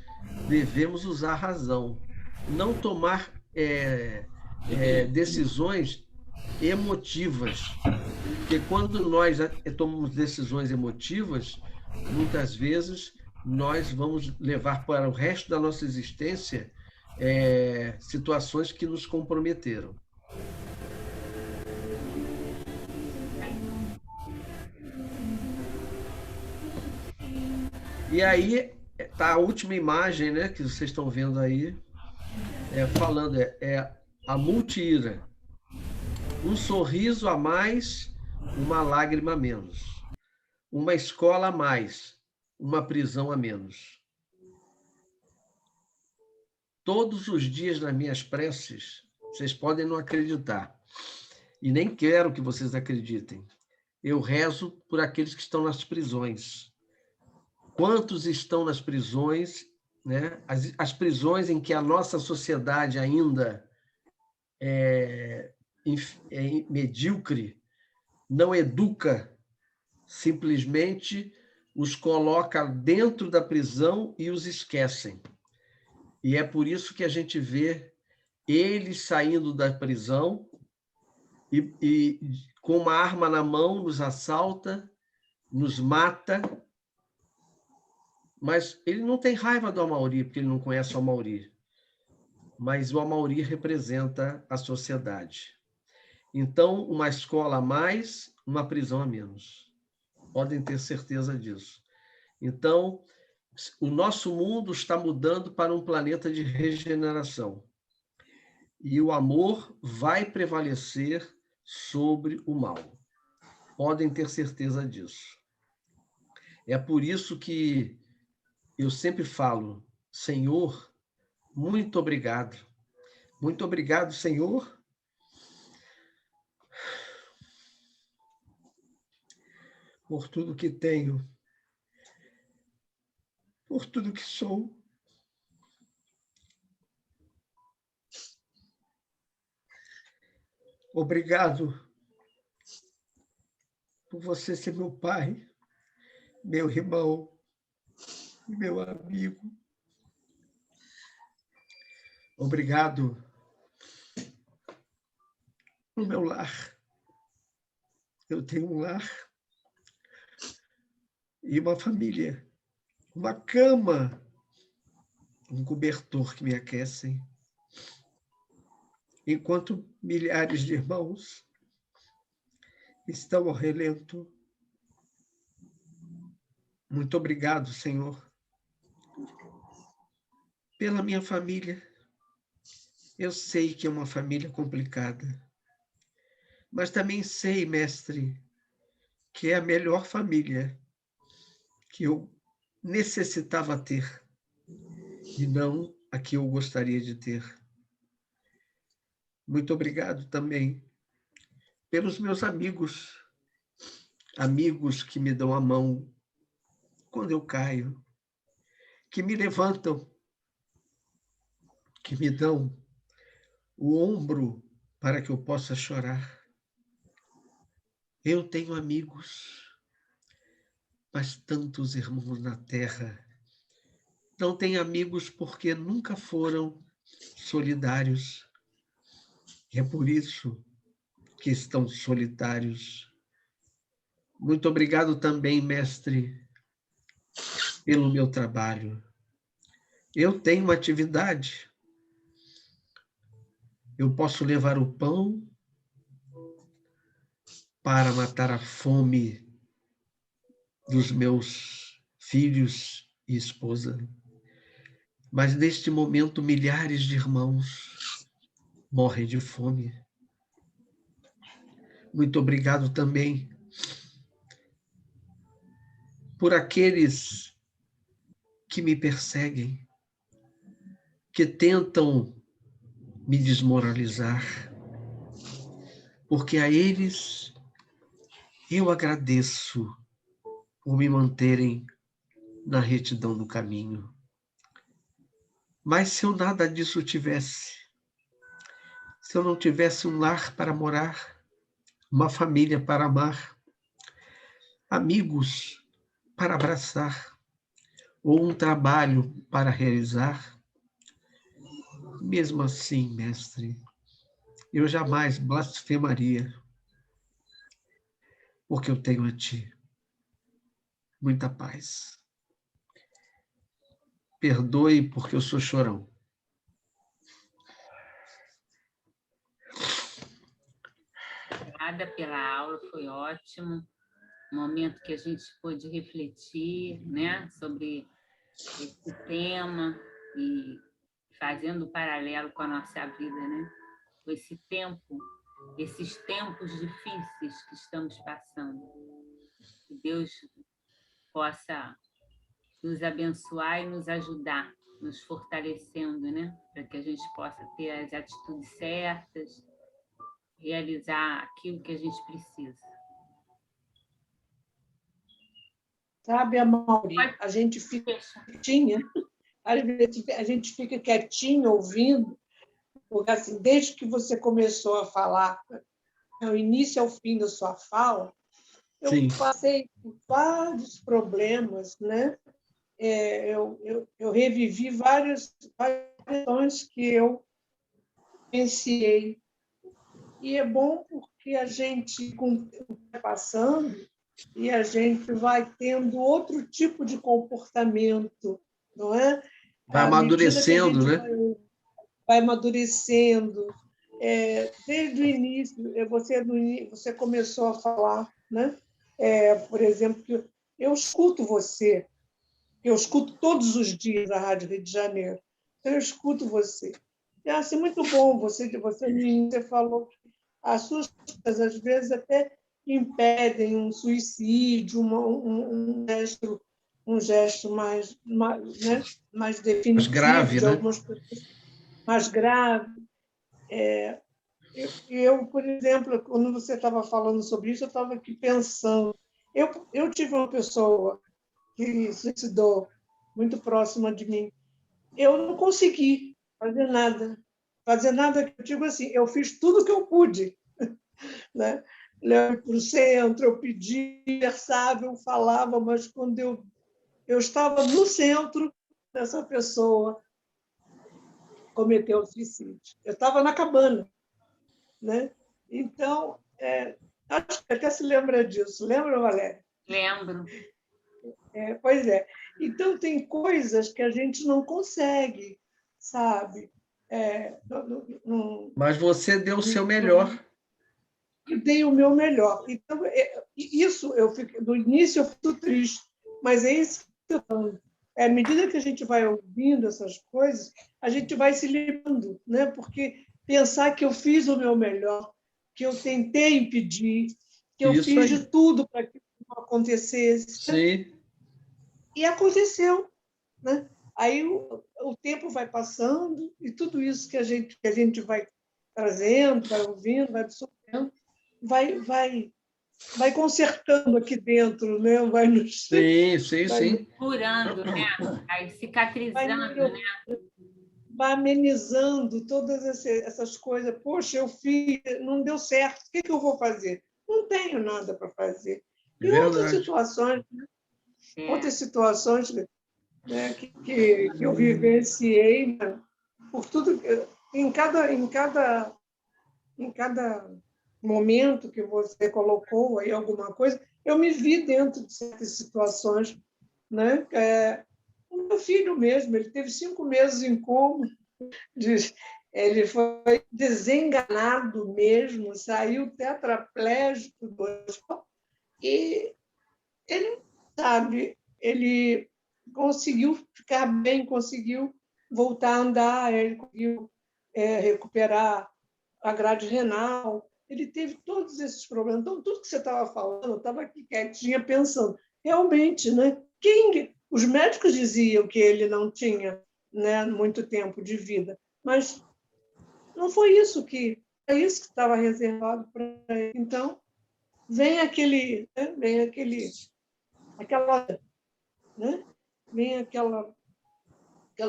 S2: devemos usar a razão. Não tomar decisões emotivas. Porque quando nós tomamos decisões emotivas, muitas vezes nós vamos levar para o resto da nossa existência situações que nos comprometeram. E aí tá a última imagem, né, que vocês estão vendo aí, falando a multi-ira. Um sorriso a mais, uma lágrima a menos. Uma escola a mais, uma prisão a menos. Todos os dias nas minhas preces, vocês podem não acreditar, e nem quero que vocês acreditem, eu rezo por aqueles que estão nas prisões. Quantos estão nas prisões, né? As prisões em que a nossa sociedade ainda é medíocre, não educa, simplesmente os coloca dentro da prisão e os esquecem. E é por isso que a gente vê eles saindo da prisão e com uma arma na mão nos assalta, nos mata. Mas ele não tem raiva do Amauri, porque ele não conhece o Amauri. Mas o Amauri representa a sociedade. Então, uma escola a mais, uma prisão a menos. Podem ter certeza disso. Então, o nosso mundo está mudando para um planeta de regeneração. E o amor vai prevalecer sobre o mal. Podem ter certeza disso. É por isso que eu sempre falo, Senhor, muito obrigado. Muito obrigado, Senhor, por tudo que tenho, por tudo que sou. Obrigado por você ser meu pai, meu irmão, meu amigo. Obrigado pelo meu lar. Eu tenho um lar e uma família, uma cama, um cobertor que me aquecem, enquanto milhares de irmãos estão ao relento. Muito obrigado, Senhor, pela minha família. Eu sei que é uma família complicada, mas também sei, Mestre, que é a melhor família que eu necessitava ter e não a que eu gostaria de ter. Muito obrigado também pelos meus amigos, amigos que me dão a mão quando eu caio, que me levantam, que me dão o ombro para que eu possa chorar. Eu tenho amigos, mas tantos irmãos na terra não têm amigos porque nunca foram solidários. E é por isso que estão solitários. Muito obrigado também, Mestre, pelo meu trabalho. Eu tenho uma atividade. Eu posso levar o pão para matar a fome dos meus filhos e esposa. Mas neste momento, milhares de irmãos morrem de fome. Muito obrigado também por aqueles que me perseguem, que tentam me desmoralizar, porque a eles eu agradeço por me manterem na retidão do caminho. Mas se eu nada disso tivesse, se eu não tivesse um lar para morar, uma família para amar, amigos para abraçar, ou um trabalho para realizar, mesmo assim, Mestre, eu jamais blasfemaria, porque eu tenho a Ti. Muita paz. Perdoe porque eu sou chorão.
S1: Obrigada pela aula, foi ótimo. Um momento que a gente pôde refletir, né, sobre esse tema e fazendo paralelo com a nossa vida, né? Com esse tempo, esses tempos difíceis que estamos passando. Que Deus possa nos abençoar e nos ajudar, nos fortalecendo, né? Para que a gente possa ter as atitudes certas, realizar aquilo que a gente precisa.
S5: Sabe, Amaury, a gente fica quietinha, às vezes a gente fica quietinho ouvindo, porque assim, desde que você começou a falar, do início ao fim da sua fala, eu
S2: Sim.
S5: passei por vários problemas, né? Eu revivi várias questões que eu pensei. E é bom porque a gente vai passando e a gente vai tendo outro tipo de comportamento, não é?
S2: Vai
S5: À medida que a
S2: amadurecendo,
S5: gente
S2: né?
S5: vai amadurecendo. Desde o início, você começou a falar, né? Por exemplo, que eu escuto você, eu escuto todos os dias a Rádio Rio de Janeiro, então eu escuto você. É assim, muito bom, você falou que as suas coisas, às vezes, até impedem um suicídio, um gesto mais, né? mais definitivo,
S2: Mais grave,
S5: de
S2: né?
S5: algumas pessoas, mais grave. Eu, por exemplo, quando você estava falando sobre isso, eu estava aqui pensando. Eu tive uma pessoa que se suicidou muito próxima de mim. Eu não consegui fazer nada. Fazer nada, eu digo assim, eu fiz tudo o que eu pude. Né? Levei para o centro, eu pedi, conversava, eu falava, mas quando eu estava no centro, essa pessoa cometeu o suicídio. Eu estava na cabana. Né? Então, acho que até se lembra disso. Lembra, Valéria?
S1: Lembro.
S5: Pois é. Então, tem coisas que a gente não consegue, sabe?
S2: Mas você deu o seu melhor.
S5: Eu dei o meu melhor. Então, isso, no início eu fico triste, mas é isso que eu estou falando. À medida que a gente vai ouvindo essas coisas, a gente vai se livrando, né? Porque pensar que eu fiz o meu melhor, que eu tentei impedir, que eu
S2: Isso
S5: fiz
S2: aí.
S5: de tudo para que não acontecesse.
S2: Sim.
S5: E aconteceu, né? Aí o tempo vai passando e tudo isso que a gente vai trazendo, vai ouvindo, vai absorvendo, vai consertando aqui dentro, né?
S2: Sim.
S1: Curando, né? Aí, cicatrizando, né?
S5: Vai amenizando todas essas coisas. Poxa, eu fiz, não deu certo, o que eu vou fazer? Não tenho nada para fazer.
S2: É
S5: E outras
S2: verdade.
S5: situações, né, que eu vivenciei, né, por tudo, em cada momento que você colocou aí alguma coisa, eu me vi dentro de certas situações, né? O meu filho mesmo, ele teve 5 meses em coma, ele foi desenganado mesmo, saiu tetraplégico do hospital e ele, sabe, ele conseguiu ficar bem, conseguiu voltar a andar, ele conseguiu recuperar a grade renal, ele teve todos esses problemas. Então, tudo que você estava falando, eu estava aqui quietinha pensando, realmente, né? Os médicos diziam que ele não tinha, né, muito tempo de vida, mas não foi isso que estava reservado para ele. Então, vem aquela, né? Vem aquela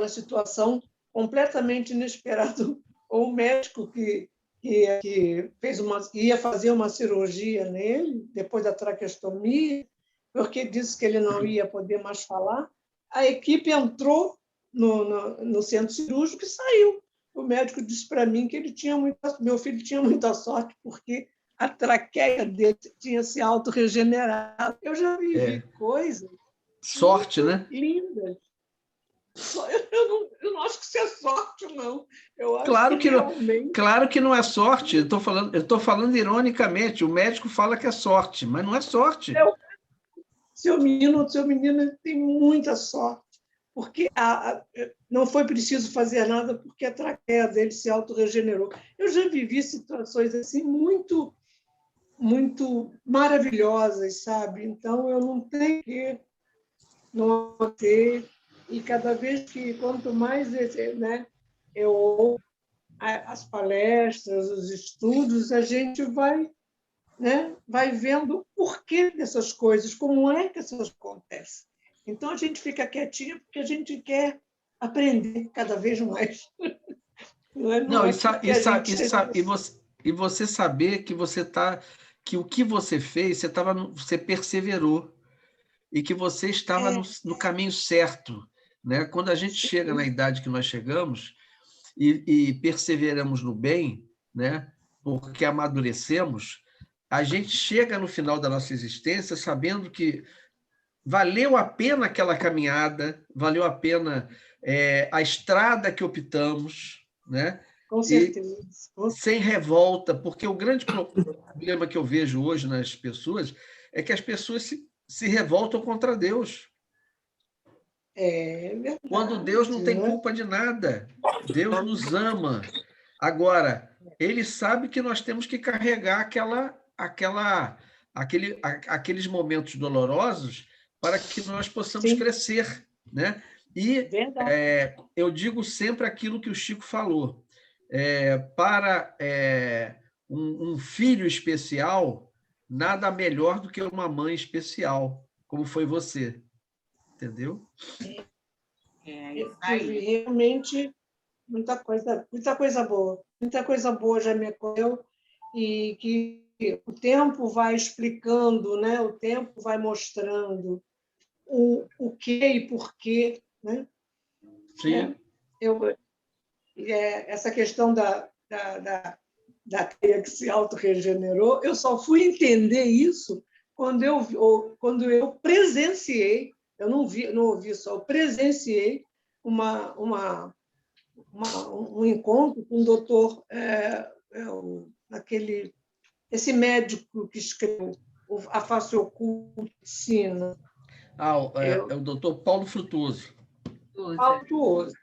S5: situação completamente inesperada, ou o médico que ia fazer uma cirurgia nele, depois da traqueostomia, porque disse que ele não ia poder mais falar. A equipe entrou no centro cirúrgico e saiu. O médico disse para mim que meu filho tinha muita sorte, porque a traqueia dele tinha se autorregenerado. Eu já vivi coisas
S2: Sorte, né?
S5: lindas. Eu não acho que isso é sorte, não. Eu acho
S2: Claro que não,
S5: realmente...
S2: claro que não é sorte. Eu estou falando ironicamente. O médico fala que é sorte, mas não é sorte.
S5: Seu menino tem muita sorte, porque não foi preciso fazer nada, porque a traqueia dele se autorregenerou. Eu já vivi situações assim muito, muito maravilhosas, sabe? Então, eu não tenho que não ter. E cada vez quanto mais, né, eu ouço as palestras, os estudos, a gente vai, né, vai vendo o porquê dessas coisas, como é que essas acontecem. Então, a gente fica quietinha porque a gente quer aprender cada vez mais. Não é porque a gente seja...
S2: E você saber que que o que você fez, você perseverou e que você estava no caminho certo, né? Quando a gente chega na idade que nós chegamos e perseveramos no bem, né? Porque amadurecemos, a gente chega no final da nossa existência sabendo que valeu a pena aquela caminhada, valeu a pena a estrada que optamos, né?
S5: Com certeza.
S2: Sem revolta, porque o grande problema que eu vejo hoje nas pessoas é que as pessoas se revoltam contra Deus.
S5: É verdade,
S2: quando Deus não tem culpa de nada. Deus nos ama. Agora, Ele sabe que nós temos que carregar aqueles momentos dolorosos para que nós possamos crescer, né? E eu digo sempre aquilo que o Chico falou. Para um filho especial, nada melhor do que uma mãe especial, como foi você. Entendeu?
S5: Eu tive realmente muita coisa boa. Muita coisa boa já me ocorreu e que o tempo vai explicando, né? O tempo vai mostrando o que e porquê, né?
S2: Sim.
S5: Essa questão da teia que se autorregenerou, eu só fui entender isso quando eu presenciei Eu não ouvi só, eu presenciei um encontro com o doutor, esse médico que escreveu A Face Oculta de Medicina.
S2: É o doutor Paulo Frutuoso.
S5: Frutuoso.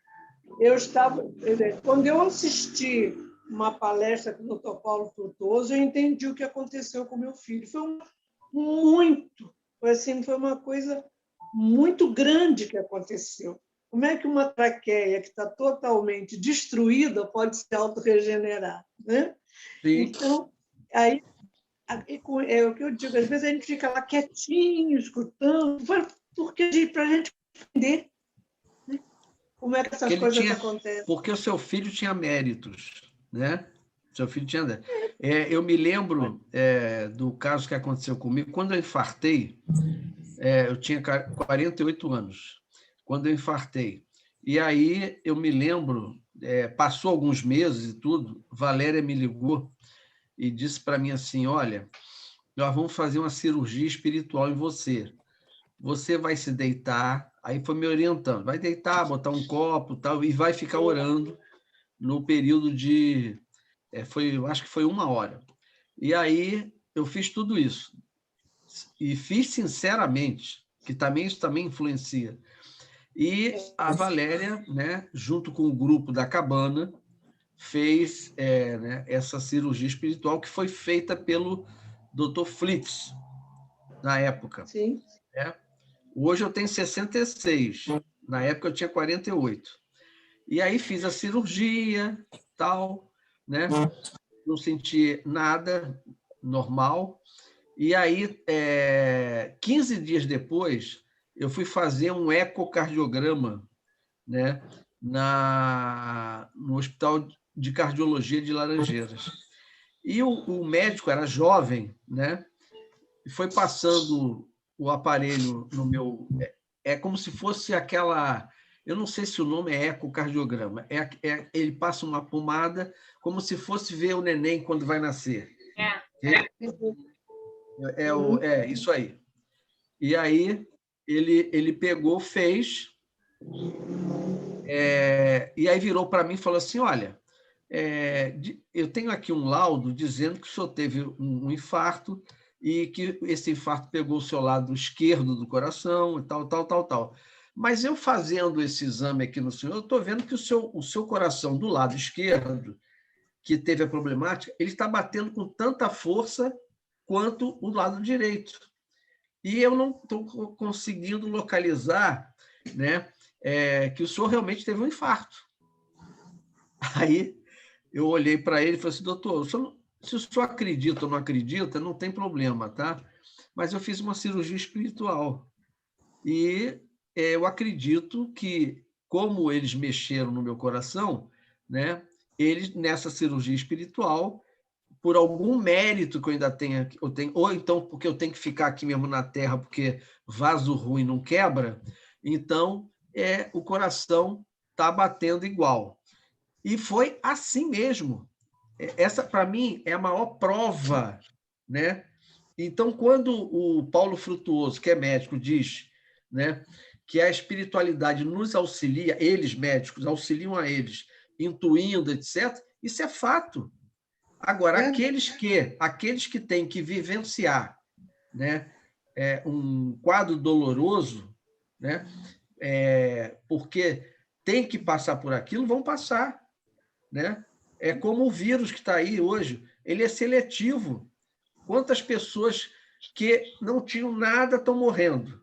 S5: Quando eu assisti uma palestra com o doutor Paulo Frutuoso, eu entendi o que aconteceu com meu filho. Foi uma coisa muito grande que aconteceu. Como é que uma traqueia que está totalmente destruída pode se autorregenerar, né?
S2: Sim.
S5: Então, aí é o que eu digo, às vezes a gente fica lá quietinho, escutando, porque para a gente entender, né? Como é que essas coisas acontecem.
S2: Porque o seu filho tinha méritos, né? Seu filho tinha... eu me lembro do caso que aconteceu comigo. Quando eu infartei, eu tinha 48 anos, quando eu infartei. E aí eu me lembro, passou alguns meses e tudo, Valéria me ligou e disse para mim assim, olha, nós vamos fazer uma cirurgia espiritual em você. Você vai se deitar, aí foi me orientando, vai deitar, botar um copo tal, e vai ficar orando no período de... acho que foi 1 hora. E aí eu fiz tudo isso. E fiz sinceramente, que também isso também influencia. E a Valéria, né, junto com o grupo da Cabana, fez essa cirurgia espiritual que foi feita pelo Dr. Flitz, na época.
S5: Sim.
S2: Hoje eu tenho 66, na época eu tinha 48. E aí fiz a cirurgia, tal, né? Não senti nada, normal. E aí, 15 dias depois, eu fui fazer um ecocardiograma, né, no Hospital de Cardiologia de Laranjeiras. E o médico era jovem, né, e foi passando o aparelho no meu... É como se fosse aquela... Eu não sei se o nome é ecocardiograma. Ele passa uma pomada como se fosse ver o neném quando vai nascer. Isso aí. E aí ele pegou, fez, e aí virou para mim e falou assim, olha, eu tenho aqui um laudo dizendo que o senhor teve um infarto e que esse infarto pegou o seu lado esquerdo do coração e tal, tal, tal, tal. Mas eu fazendo esse exame aqui no senhor, eu estou vendo que o seu coração do lado esquerdo, que teve a problemática, ele está batendo com tanta força quanto o lado direito. E eu não estou conseguindo localizar, né, que o senhor realmente teve um infarto. Aí eu olhei para ele e falei assim, doutor, se o senhor acredita ou não acredita, não tem problema, tá? Mas eu fiz uma cirurgia espiritual. E eu acredito que, como eles mexeram no meu coração, né, eles, nessa cirurgia espiritual, por algum mérito que eu ainda tenho, ou então porque eu tenho que ficar aqui mesmo na Terra, porque vaso ruim não quebra, então o coração está batendo igual. E foi assim mesmo. Essa, para mim, é a maior prova, né? Então, quando o Paulo Frutuoso, que é médico, diz, né, que a espiritualidade nos auxilia, eles médicos auxiliam a eles, intuindo, etc., isso é fato. Agora, aqueles que têm que vivenciar, né, um quadro doloroso, né, porque tem que passar por aquilo, vão passar. Né? É como o vírus que está aí hoje, ele é seletivo. Quantas pessoas que não tinham nada estão morrendo?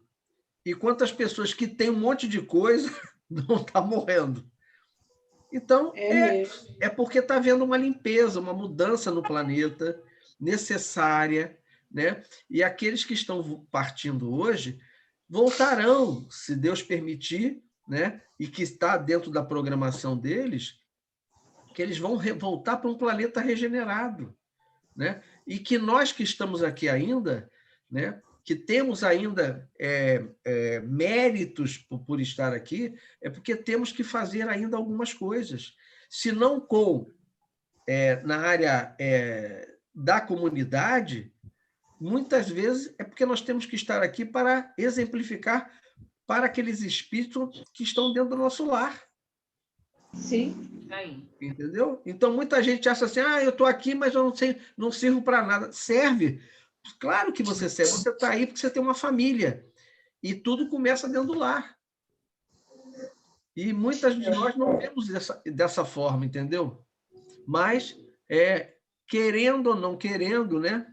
S2: E quantas pessoas que têm um monte de coisa não estão morrendo? Então, é porque está havendo uma limpeza, uma mudança no planeta necessária, né? E aqueles que estão partindo hoje voltarão, se Deus permitir, né? E que está dentro da programação deles, que eles vão voltar para um planeta regenerado, né? E que nós que estamos aqui ainda, né? Que temos ainda méritos por estar aqui, é porque temos que fazer ainda algumas coisas. Se não na área da comunidade, muitas vezes é porque nós temos que estar aqui para exemplificar para aqueles espíritos que estão dentro do nosso lar.
S5: Sim.
S1: Isso aí.
S2: Entendeu? Então, muita gente acha assim, eu estou aqui, mas eu não sirvo para nada. Serve. Claro que você serve. Você está aí porque você tem uma família. E tudo começa dentro do lar. E muitas de nós não vemos dessa forma, entendeu? Mas, querendo ou não querendo, né?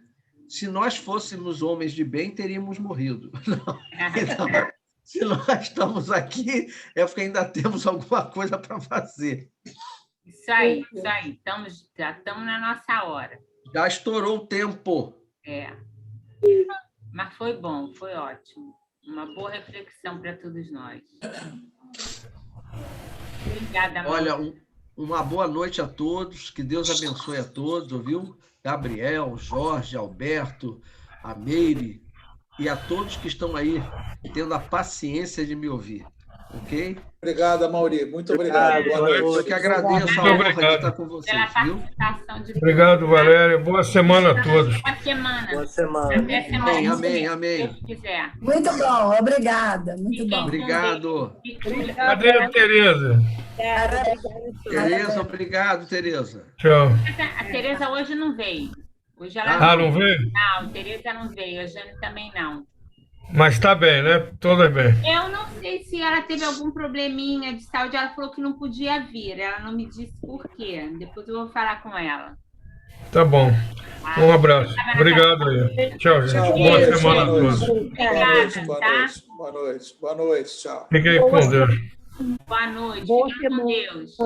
S2: Se nós fôssemos homens de bem, teríamos morrido. Então, se nós estamos aqui, é porque ainda temos alguma coisa para fazer.
S1: Isso aí, isso aí. Já estamos na nossa hora.
S2: Já estourou o tempo.
S1: Mas foi bom, foi ótimo. Uma boa reflexão para todos nós. Obrigada, Mauri.
S2: Olha, uma boa noite a todos. Que Deus abençoe a todos, ouviu? Gabriel, Jorge, Alberto, a Meire e a todos que estão aí tendo a paciência de me ouvir. Ok?
S6: Obrigado, Mauri. Muito obrigado. Boa noite.
S2: Eu que agradeço a honra de estar com vocês,
S1: Pela
S2: viu?
S1: participação de
S4: Obrigado, Valéria. Boa semana a todos.
S1: Boa semana.
S3: Boa semana.
S1: Até semana que vem,
S2: Amém.
S1: se Deus quiser.
S7: Muito bom, obrigada. Muito
S1: Fiquem
S7: bom.
S1: com
S2: Obrigado.
S1: Deus.
S4: Cadê a Tereza?
S2: Tereza, obrigado, Tereza.
S4: Tchau.
S1: A Tereza hoje não veio. Hoje ela
S4: Ah, não veio?
S1: Não, Tereza não veio, a Jane também não.
S4: Mas tá bem, né? Todas bem.
S1: Eu não sei se ela teve algum probleminha de saúde, ela falou que não podia vir, ela não me disse por quê. Depois eu vou falar com ela.
S4: Tá bom. Um abraço. Obrigado aí. Tchau, gente. Boa semana a todos.
S1: Obrigada,
S6: Boa noite. Boa noite. Tchau.
S4: Fiquem com Deus.
S1: Boa noite.
S5: Boa
S1: Fiquem com
S5: semana.
S1: Deus.